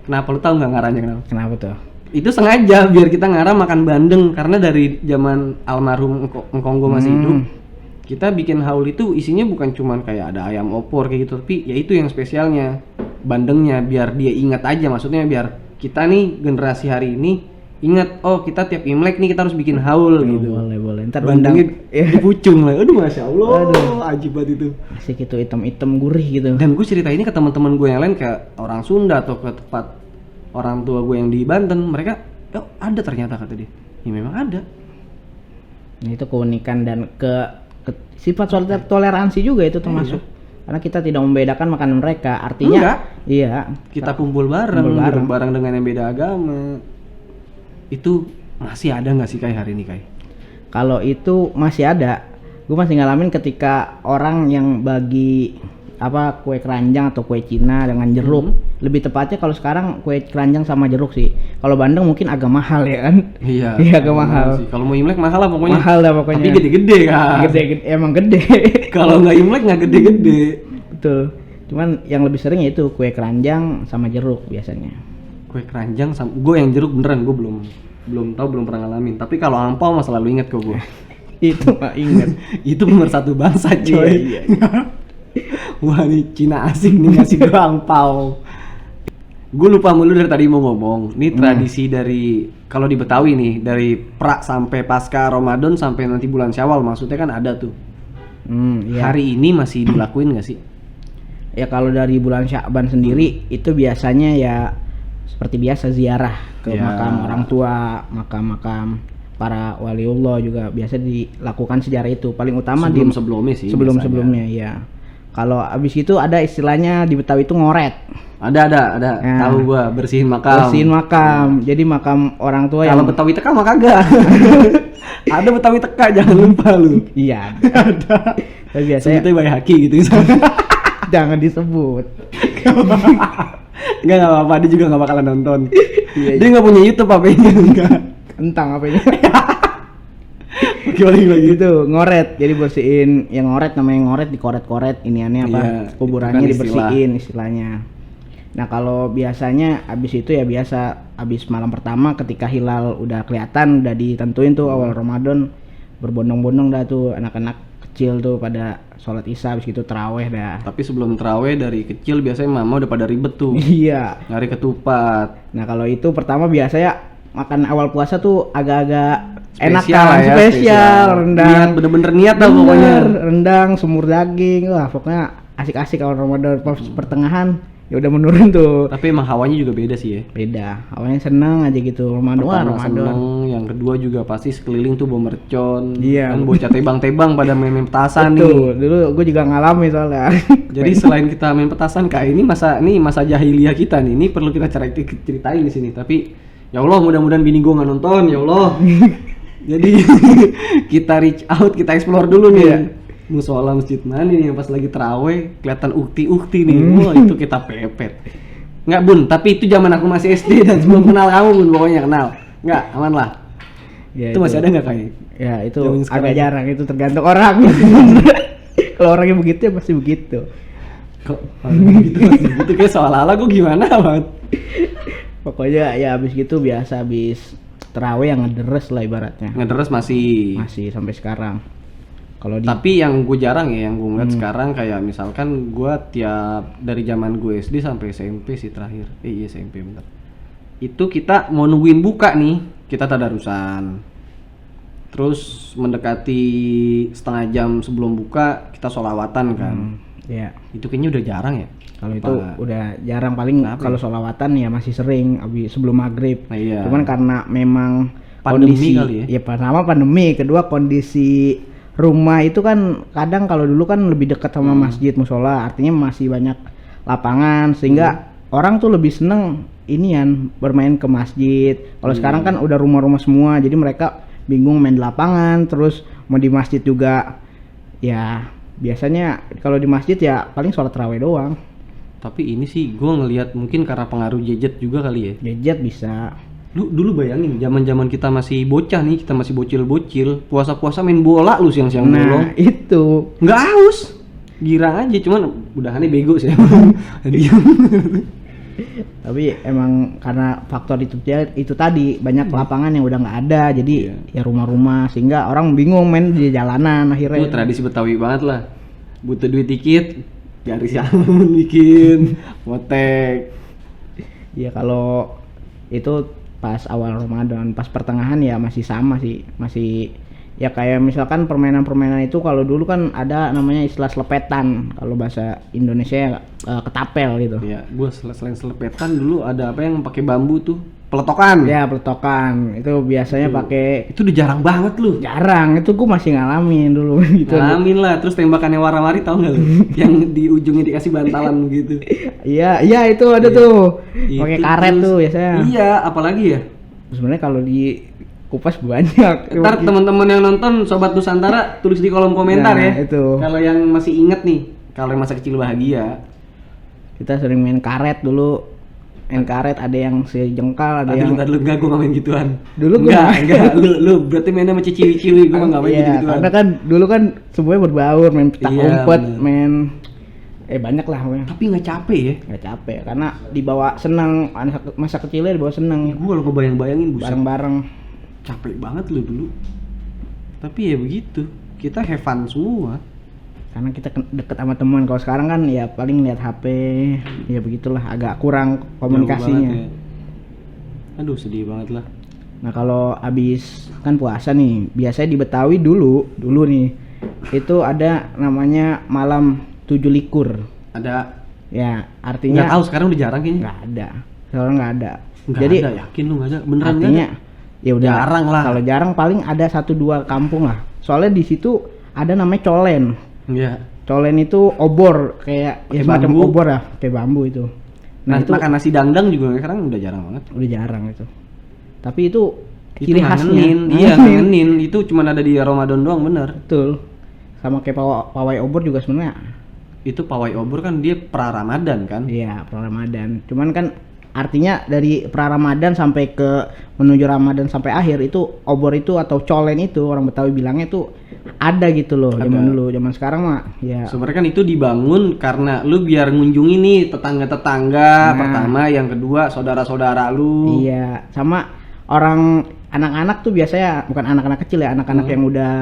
Kenapa lu tahu nggak ngaranya kenapa? Kenapa tuh? Itu sengaja biar kita ngarah makan bandeng karena dari zaman almarhum engkong gue masih hidup, kita bikin haul itu isinya bukan cuman kayak ada ayam opor kayak gitu, tapi ya itu yang spesialnya bandengnya, biar dia ingat aja, maksudnya biar kita nih generasi hari ini ingat, oh kita tiap Imlek nih kita harus bikin haul gitu. Boleh. Ntar Bandengnya undang. di pucung lah. Aduh masya Allah, Aduh. ajib banget itu. Asik itu hitam-hitam gurih gitu. Dan gue cerita ini ke teman-teman gue yang lain, kayak orang Sunda atau ke tempat orang tua gue yang di Banten, mereka, oh ada ternyata kata dia. Ya memang ada. Nah, itu keunikan dan sifat toleransi juga itu termasuk. Karena kita tidak membedakan makanan mereka. Artinya Enggak. iya, Kita kumpul bareng, Kumpul bareng. duduk bareng dengan yang beda agama. Itu masih ada nggak sih Kai hari ini Kai? kalau itu masih ada. Gue masih ngalamin ketika orang yang bagi apa kue keranjang atau kue Cina dengan jeruk. Lebih tepatnya kalau sekarang kue keranjang sama jeruk sih. Kalau bandeng mungkin agak mahal ya kan? Iya. Iya, agak mahal. sih. Kalau mau Imlek mahal lah pokoknya. Mahal dah pokoknya. Tapi gede-gede kan. Gede, emang gede. Kalau nggak Imlek nggak gede-gede. Betul. Cuman yang lebih sering ya itu kue keranjang sama jeruk biasanya. Kue keranjang sama gue yang jeruk beneran gue belum tahu, belum pernah ngalamin. Tapi kalau angpau mah selalu inget kok gue. Itu mah inget. Itu pemersatu bangsa coy. Iya. Wah nih Cina asik nih ngasih gue angpau. Gue lupa mulu dari tadi mau ngomong. Ini tradisi dari kalau di Betawi nih, dari pra sampai pasca Ramadan sampai nanti bulan Syawal, maksudnya kan ada tuh. Iya. Hari ini masih dilakuin nggak sih? Ya kalau dari bulan Sya'ban sendiri itu biasanya ya seperti biasa ziarah ke Ya. makam orang tua, makam-makam para waliullah juga biasa dilakukan sejarah itu. Paling utama Sebelum-sebelumnya sih. sebelum-sebelumnya ya. Kalau abis itu ada istilahnya di Betawi itu ngoret. Ada. Ya. Tahu gua, bersihin makam. Bersihin makam. Jadi makam orang tua Kalau yang Betawi teka mah kagak. Ada Betawi teka, jangan lupa lu. iya ada. Tapi biasanya Sebutnya Bayi Haki gitu. jangan disebut. Enggak apa-apa, dia juga nggak bakalan nonton. Iya, Dia nggak punya YouTube apa-apa enggak. Entang apanya. Gimana lagi? Gitu ngoret, jadi bersihin yang ngoret, namanya ngoret, dikoret-koret iniannya apa, Iya, kuburannya itu kan dibersihin istilahnya. Nah kalau biasanya abis itu ya biasa abis malam pertama ketika hilal udah kelihatan, udah ditentuin tuh awal Ramadan, berbondong-bondong dah tuh anak-anak kecil tuh pada sholat isya, abis itu terawih dah. Tapi sebelum terawih dari kecil biasanya mama udah pada ribet tuh. Iya. Nyari ketupat. Nah kalau itu pertama biasanya makan awal puasa tuh agak-agak enak Spesial kan, lah ya, spesial, rendang. Niat, bener-bener niat dah pokoknya. Bener, rendang, semur daging, wah pokoknya asik-asik kalau Ramadan. Pas pertengahan ya udah menurun tuh. Tapi emang hawanya juga beda sih ya. Beda, awalnya seneng aja gitu Ramadan. Wah Pertama Ramadan. seneng, yang kedua juga pasti sekeliling tuh bawa mercon. Iya. Kan bocah tebang-tebang pada main petasan nih. Betul, dulu gue juga ngalamin soalnya. Jadi selain kita main petasan, kayak ini masa jahiliyah kita nih. Ini perlu kita ceritain di sini. Tapi Ya Allah, mudah-mudahan bini gue nggak nonton, ya Allah. Jadi kita reach out, kita explore dulu nih ya. Musola masjid mana nih yang pas lagi terawih kelihatan ukti-ukti nih. Wah, itu kita pepet. Nggak Bun, tapi itu zaman aku masih SD dan sebelum kenal kamu Bun, pokoknya kenal. Nggak, aman lah. Ya, itu masih ada nggak kayak? Ya itu Zaman sekarang. agak jarang, itu tergantung orang. Kalau orangnya begitu ya pasti begitu. Kok gitu masih gitu kayak seolah-olah gue gimana banget. Pokoknya ya habis gitu biasa, habis terawih yang ngederes lah ibaratnya. Ngederes masih. Masih sampai sekarang. Kalau di Tapi yang gue jarang ya, yang gue ngeliat sekarang kayak misalkan gue tiap dari zaman gue SD sampai SMP sih terakhir. Iya SMP bentar. Itu kita mau nungguin buka nih, kita tadarusan. Terus mendekati setengah jam sebelum buka kita sholawatan kan. ya Itu kayaknya udah jarang ya. kalau itu Apa? udah jarang, paling Kenapa kalau sholawatan ya masih sering habis sebelum maghrib. Nah, iya. Cuman karena memang Pandemi kondisi kali ya? pertama pandemi, kedua kondisi rumah itu kan kadang kalau dulu kan lebih dekat sama masjid musola, artinya masih banyak lapangan sehingga orang tuh lebih seneng inian bermain ke masjid. Kalau sekarang kan udah rumah-rumah semua, jadi mereka bingung main di lapangan, terus mau di masjid juga ya biasanya kalau di masjid ya paling sholat tarawih doang. Tapi ini sih gue ngelihat mungkin karena pengaruh gadget juga kali ya. Gadget bisa. Lu dulu bayangin zaman-zaman kita masih bocah nih, kita masih bocil-bocil, puasa-puasa main bola lu siang-siang bolong. Nah itu Nggak haus. Girang aja, cuman udahannya bego sih. Diam. tapi emang karena faktor itu tadi banyak lapangan yang udah nggak ada, jadi ya rumah-rumah sehingga orang bingung main di jalanan Itu akhirnya. tradisi Betawi banget lah. Butuh duit dikit, garis yang bikin motek. Ya kalau itu pas awal Ramadan, pas pertengahan ya masih sama sih, masih ya kayak misalkan permainan-permainan itu kalau dulu kan ada namanya istilah selepetan, kalau bahasa Indonesia ya ketapel gitu. Ya, gua selain selepetan dulu ada apa yang pakai bambu tuh, peletokan. Ya peletokan itu biasanya pakai, Itu udah jarang banget lu. jarang, itu gua masih ngalamin dulu gitu. Ngalamin lah, terus tembakannya warawari tau nggak lu? Yang di ujungnya dikasih bantalan gitu. Iya itu ada tuh pakai Itu karet terus- tuh biasanya. Iya, apalagi ya? Sebenarnya kalau di kupas banyak. Ntar teman-teman yang nonton Sobat Nusantara tulis di kolom komentar Nah, ya. itu. Kalau yang masih inget nih, kalau yang masa kecil bahagia. Kita sering main karet dulu. Main karet ada yang sejengkal, ada yang Tadi lu enggak, gua nggak main gituan. Dulu gua enggak, main. enggak. Lu berarti mainnya sama ciwi-ciwi, gua nggak main Iya, gitu-gituan. karena kan dulu kan semuanya berbaur, main petak Iya, umpet, bener. main banyak lah pokoknya. Tapi nggak capek ya. Nggak capek karena dibawa senang, masa kecilnya dibawa senang, Gua kalau kebayang-bayangin buset, bareng-bareng. capek banget lu dulu. Tapi ya begitu, kita have fun semua. Karena kita deket sama teman. Kalau sekarang kan ya paling lihat HP, ya begitulah, agak kurang Jauh komunikasinya. banget ya. Aduh, sedih banget lah. Nah kalau abis kan puasa nih, biasanya di Betawi dulu nih itu ada namanya malam 7 likur. Ada Ya nggak artinya tahu sekarang udah jarang kayaknya. nggak ada, sekarang nggak ada. Nggak Jadi ada, yakin lu nggak ada? Beneran nggak artinya ada? ya udah Jarang lah. Kalau jarang paling ada 1-2 kampung lah. Soalnya di situ ada namanya colen. Iya. Colen itu obor, kayak Pakai ya semacam bambu. obor lah, kayak bambu itu. Nah, Nah itu makan nasi dangdang juga sekarang udah jarang banget. udah jarang itu. Tapi itu Itu ciri khasnya. ngangenin. Iya, ngangenin. Itu cuma ada di Ramadan doang, bener. Betul. Sama kayak pawai obor juga sebenarnya. Itu pawai obor kan dia pra Ramadan kan? Iya, pra Ramadan. Cuman kan artinya dari pra Ramadan sampai ke menuju Ramadan sampai akhir itu obor itu atau colen itu orang Betawi bilangnya tuh ada gitu loh. Ada. Zaman dulu, zaman sekarang mah ya Sebenarnya kan itu dibangun karena lu biar ngunjungi nih tetangga-tetangga Nah. pertama, yang kedua saudara-saudara lu. iya, sama orang anak-anak tuh biasanya bukan anak-anak kecil ya, anak-anak yang udah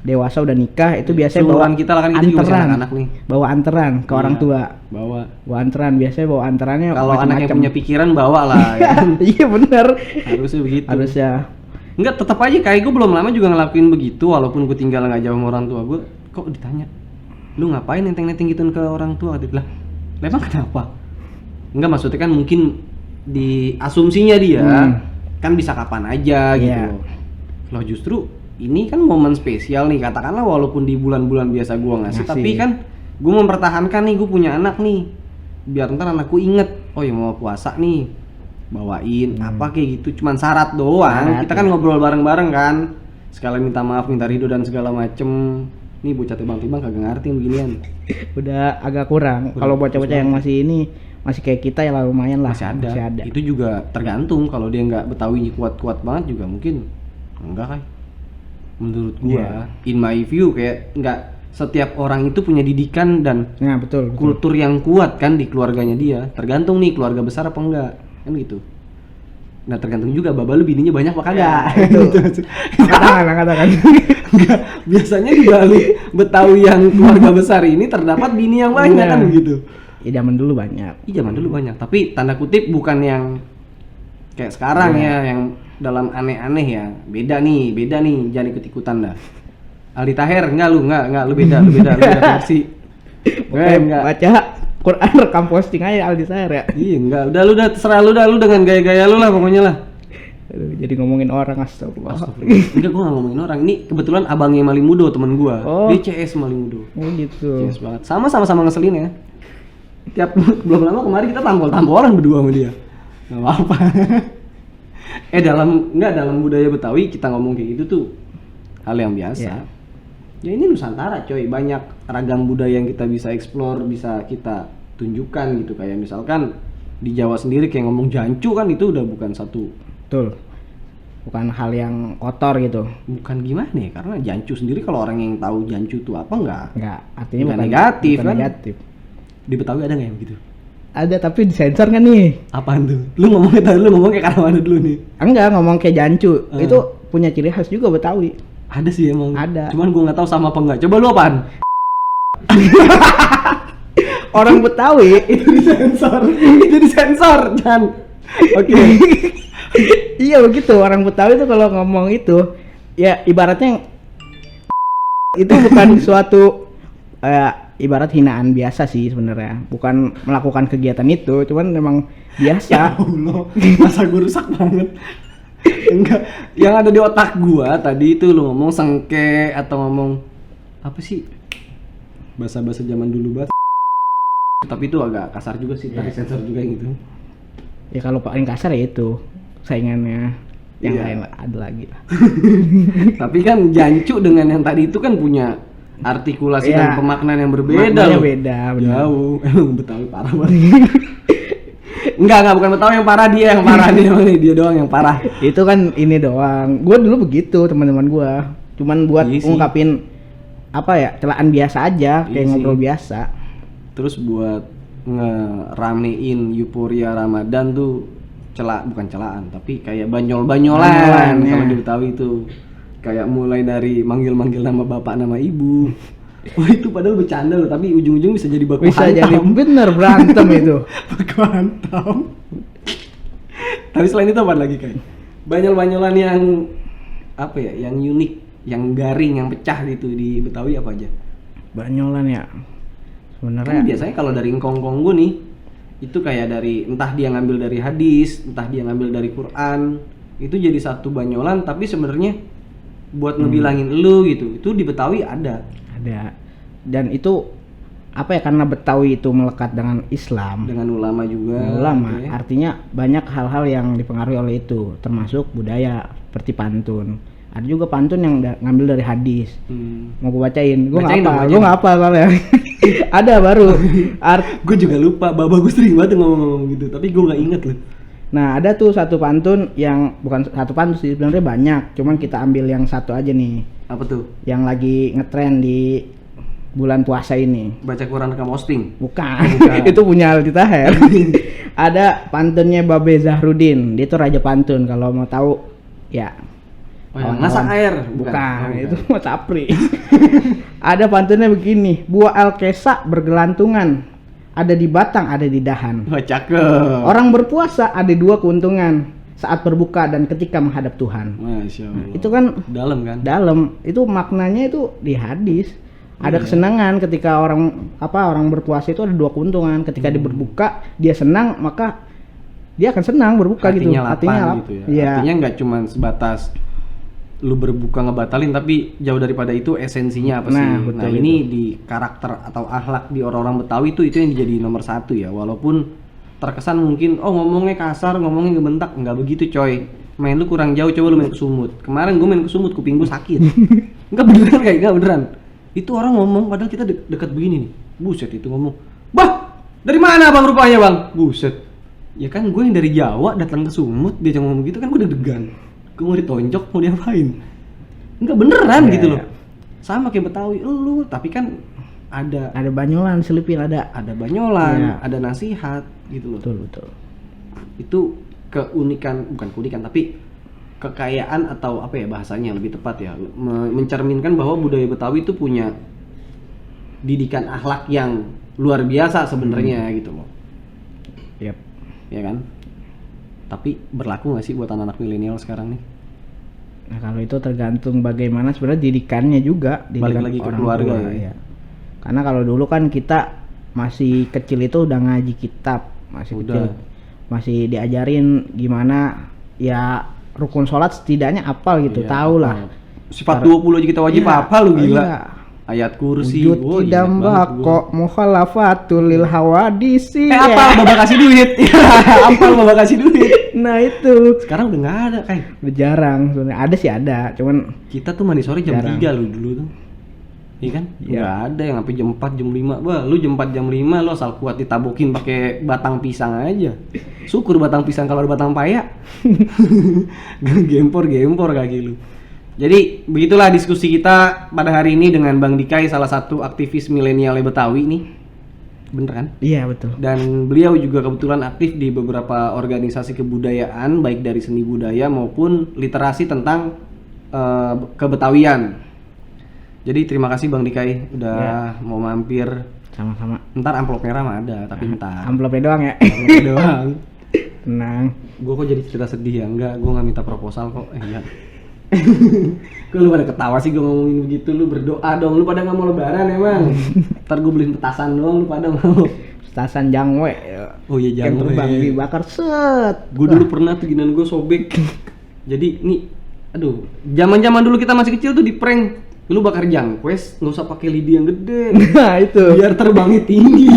dewasa udah nikah itu biasanya bawa Seumuran kita lah kan, kita juga masih anteran. anak-anak nih. Bawa anteran ke orang Iya. tua. Bawa. Bawa anteran, biasanya bawa anterannya Kalau anak yang macam-macam. punya pikiran bawa lah ya. Iya bener. Harusnya begitu. Harusnya. Enggak, tetap aja kayak gue belum lama juga ngelakuin begitu, walaupun gue tinggal nggak jauh sama orang tua gue. Kok ditanya, lu ngapain nenteng-nenteng gituin ke orang tua? Dia bilang, "Lah, emang kenapa?" Enggak, maksudnya kan mungkin di asumsinya dia kan bisa kapan aja gitu Iya. loh. Loh justru ini kan momen spesial nih, katakanlah walaupun di bulan-bulan biasa gue ngasih, Ngasih. tapi kan gue mempertahankan nih, gue punya anak nih, biar ntar anakku inget, oh ya mau puasa nih, bawain apa kayak gitu, cuman syarat doang. Syarat, Kita kan ngobrol bareng-bareng kan, sekalian minta maaf, minta ridho dan segala macem. Nih bocah timbang-timbang kagak ngerti yang beginian. Udah agak kurang. Kalau bocah-bocah yang masih ini masih kayak kita ya lumayan lah. Masih ada. Itu juga tergantung, kalau dia nggak Betawi kuat-kuat banget juga mungkin enggak kan. Menurut gua, in my view, kayak nggak setiap orang itu punya didikan dan Nah, betul. kultur yang kuat kan di keluarganya dia. Tergantung nih keluarga besar apa enggak, kan gitu. Nah tergantung juga baba lu bininya banyak apa kagak. Itu. Angkat tangan. Enggak, biasanya di Bali Betawi yang keluarga besar ini terdapat bini yang banyak kan begitu. Ya zaman dulu banyak. Iya zaman dulu banyak, tapi tanda kutip bukan yang kayak sekarang ya, yang dalam aneh-aneh ya. Beda nih, jangan ikut-ikutan dah. Aldi Taher, enggak lu beda versi. Enggak. Baca Quran rekam posting aja Aldi Taher ya. Iya, udah terserah lu dengan gaya-gaya lu lah pokoknya lah. Aduh, jadi ngomongin orang, astagfirullah. Enggak, gua enggak ngomongin orang. Ini kebetulan abangnya Mali Mudo, teman gua. Oh. Dia CS Mali Mudo. Oh gitu. CS banget. Sama-sama ngeselin ya. Tiap belum lama kemarin kita tampol-tampolan berdua sama dia. Enggak apa-apa. dalam budaya Betawi kita ngomong kayak gitu tuh hal yang biasa. Ya ini Nusantara coy, banyak ragam budaya yang kita bisa explore, bisa kita tunjukkan gitu. Kayak misalkan di Jawa sendiri kayak ngomong jancu kan itu udah bukan satu. Betul. Bukan hal yang kotor gitu. Bukan gimana ya, karena jancu sendiri kalau orang yang tahu jancu itu apa enggak Artinya bukan bukan negatif bukan kan? Negatif. Di Betawi ada nggak yang begitu? Ada tapi disensor kan nih? Apaan tuh? Lu ngomong kayak karena mana dulu nih? Enggak, ngomong kayak jancu. Itu punya ciri khas juga Betawi. Ada sih emang. Ada. Cuman gua nggak tahu sama apa enggak. Coba lu apaan? Orang Betawi Itu disensor, Jan. Oke. iya begitu, orang Betawi itu kalau ngomong itu ya ibaratnya itu bukan suatu ibarat hinaan biasa sih sebenarnya, bukan melakukan kegiatan itu, cuman memang biasa. Ya Allah, masa gue rusak banget. Enggak, yang ada di otak gua tadi itu lu ngomong sengke atau ngomong apa sih? Bahasa-bahasa zaman dulu banget. Tapi itu agak kasar juga sih, tadi sensor juga gitu. Ya kalau paling kasar ya itu saingannya, yang Iya. lain ada lagi lah. Tapi kan jancu dengan yang tadi itu kan punya artikulasi dan pemaknaan yang berbeda Maknanya loh. beda, benar. Jauh, emang Betawi parah banget. Enggak, bukan Betawi yang parah, dia yang parah nih, emang nih, dia doang yang parah. Itu kan ini doang. Gua dulu begitu, teman-teman gua. Cuman buat Iya sih. ngungkapin apa ya, celaan biasa aja, kayak Iya sih. ngobrol biasa. Terus buat ngeramein euforia Ramadan tuh bukan celaan, tapi kayak banyol-banyolan Banyolan, kalau ya. di Betawi itu. Kayak mulai dari manggil-manggil nama bapak, nama ibu. Oh itu padahal bercanda loh, tapi ujung-ujung bisa jadi baku Bisa hantam. jadi bener berantem itu. Baku hantam. Tapi selain itu apa lagi kayak banyol-banyolan yang apa ya, yang unik, yang garing, yang pecah gitu di Betawi apa aja? Banyolan ya. Sebenarnya Kan biasanya kalau dari engkong-engkong gue nih, itu kayak dari entah dia ngambil dari hadis, entah dia ngambil dari Quran, itu jadi satu banyolan, tapi sebenarnya buat ngebilangin lu gitu. Itu di Betawi ada. Dan itu apa ya, karena Betawi itu melekat dengan Islam, Dengan ulama juga. ulama, oke. artinya banyak hal-hal yang dipengaruhi oleh itu, termasuk budaya seperti pantun. Ada juga pantun yang ngambil dari hadis. Mau gue bacain, gue Bacain dong, nggak apa, bacain. gue nggak apa soalnya. Ada baru. Gue juga lupa, baba gue sering banget ngomong-ngomong gitu, tapi gue nggak inget loh. Nah ada tuh satu pantun yang bukan satu pantun sih, sebenarnya banyak, cuman kita ambil yang satu aja nih, Apa tuh? yang lagi ngetren di bulan puasa ini. Baca Quran rekam posting. Bukan. Bukan. Itu punya Aldi Taher. Ada pantunnya Babe Zahrudin, dia itu raja pantun, kalau mau tahu ya. Oh, yang masak air. Bukan, Oh, itu mah Capri. Ada pantunnya begini, buah alkesa bergelantungan, ada di batang, ada di dahan. Wah, cakep. Orang berpuasa ada dua keuntungan, saat berbuka dan ketika menghadap Tuhan. Masya Allah. Itu kan dalam kan? dalam, itu maknanya itu di hadis. Ada Iya. kesenangan ketika orang berpuasa itu ada dua keuntungan. Ketika dia berbuka, dia senang, maka dia akan senang berbuka gitu. Hatinya lapang gitu ya. Iya. Artinya nggak cuma sebatas lu berbuka ngebatalin, tapi jauh daripada itu esensinya apa sih? Nah, betul ini di karakter atau akhlak di orang-orang Betawi itu yang jadi nomor satu ya. Walaupun terkesan mungkin ngomongnya kasar, ngomongnya ngebentak. Enggak begitu coy, main lu kurang jauh, coba lu main ke Sumut. Kemarin gue main ke Sumut, kuping gue sakit. Enggak beneran, kayak enggak beneran. Itu orang ngomong padahal kita dekat begini nih. Buset, itu ngomong, "Bah, dari mana bang rupanya bang?" Buset. Ya kan gue yang dari Jawa datang ke Sumut, dia cuma ngomong gitu kan gue deg-degan. Gue mau ditonjok, mau diapain? Enggak beneran gitu loh. Sama kayak Betawi lu, tapi kan ada banyolan selipin, ada banyolan, ada nasihat gitu loh. betul. Itu keunikan, bukan keunikan tapi kekayaan atau apa ya bahasanya lebih tepat ya, mencerminkan bahwa budaya Betawi itu punya didikan akhlak yang luar biasa sebenarnya gitu loh. Yap. Ya kan? Tapi berlaku nggak sih buat anak-anak milenial sekarang nih? Nah kalau itu tergantung bagaimana sebenarnya didikannya juga, Balik lagi ke keluarga ya. Karena kalau dulu kan kita masih kecil itu udah ngaji kitab, kecil, masih diajarin gimana ya rukun sholat setidaknya apal gitu, tahu lah. Sifat 20 aja kita wajib hafal lu gila. Iya. Ayat kursi, wujud idam kok mukhalafatul lil hawadisi. Apa Bapak kasih duit? Apa Bapak kasih duit? Nah itu. Sekarang udah nggak ada kayak. Udah jarang sebenarnya. Ada sih ada, cuman kita tuh mandi sore jam 3 lu dulu tuh. Iya kan? Nggak ada yang sampai jam 4 jam 5. Wah, lu jam 4 jam 5 lu asal kuat ditabokin pakai batang pisang aja. Syukur batang pisang, kalau ada batang paya. Gempor kaki lu. Jadi begitulah diskusi kita pada hari ini dengan Bang Dikai, salah satu aktivis milenial Betawi nih. Bener kan? Iya betul. Dan beliau juga kebetulan aktif di beberapa organisasi kebudayaan, baik dari seni budaya maupun literasi tentang kebetawian. Jadi terima kasih Bang Dikai udah mau mampir. Sama-sama. Ntar amplop merah mah ada, tapi ntar. Amplopnya doang ya? Amplopnya doang. Tenang. Gue kok jadi cerita sedih ya? Enggak, gue nggak minta proposal kok. Iya. Kok lu pada ketawa sih gue ngomongin begitu? Lu berdoa dong, lu pada nggak mau lebaran emang? Ntar gue beliin petasan doang, lu pada mau? Petasan jangwe. Oh iya jangwe. Terbang dibakar set. Gue dulu pernah tuh ginian gue sobek. Jadi nih, aduh, zaman dulu kita masih kecil tuh di prank. Lu bakar jangkwes, nggak usah pakai lidi yang gede. Nah itu. Biar terbangnya tinggi.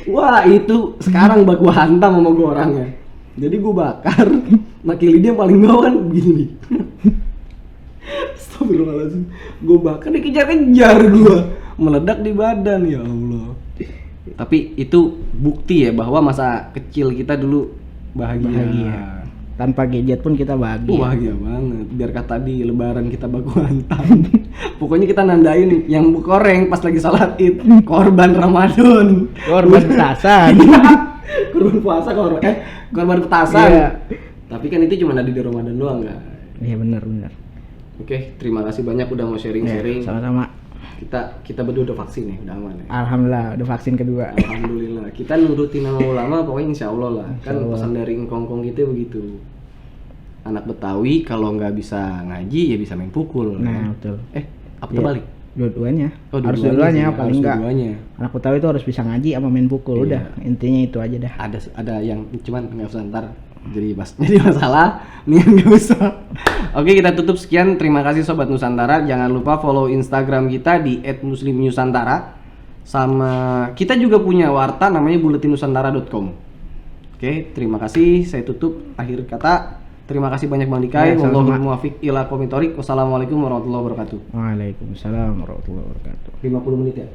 Wah itu sekarang gua hantam sama gua orangnya. Jadi gua bakar, pakai lidi yang paling bawah kan begini. Astagfirullahaladzim. Gua bakar dikejar-kejar gua, meledak di badan ya Allah. Tapi itu bukti ya bahwa masa kecil kita dulu bahagia. Tanpa gadget pun kita bahagia. Bahagia banget. Biar kata di lebaran kita baku hantam. Pokoknya kita nandain yang koreng pas lagi salat Id, korban Ramadan, korban petasan. Korban puasa, korban petasan. Yeah. Tapi kan itu cuma ada di Ramadan doang kan? Iya benar. Oke, terima kasih banyak udah mau sharing-sharing. Sama-sama. Kita berdua udah vaksin ya, udah aman ya. Alhamdulillah, udah vaksin kedua. Alhamdulillah. Kita nurutin nama ulama, pokoknya insya Allah lah. Kan pesan dari Engkongkong gitu begitu. Anak Betawi kalau nggak bisa ngaji ya bisa main pukul. Nah, betul. Apa terbalik? Dua-duanya. Harus dua-duanya paling enggak. Anak Betawi itu harus bisa ngaji sama main pukul. Udah, intinya itu aja dah. Ada yang cuman nggak usah ntar jadi masalah, nih nggak usah. Oke, kita tutup sekian. Terima kasih Sobat Nusantara. Jangan lupa follow Instagram kita di @muslimnusantara. Sama kita juga punya warta namanya buletinusantara.com. Oke, terima kasih. Saya tutup akhir kata. Terima kasih banyak Bang Dikai. Wallahul muwaffiq ila aqwamit thoriq. Wassalamualaikum warahmatullahi wabarakatuh. Waalaikumsalam warahmatullahi wabarakatuh. 50 menit ya.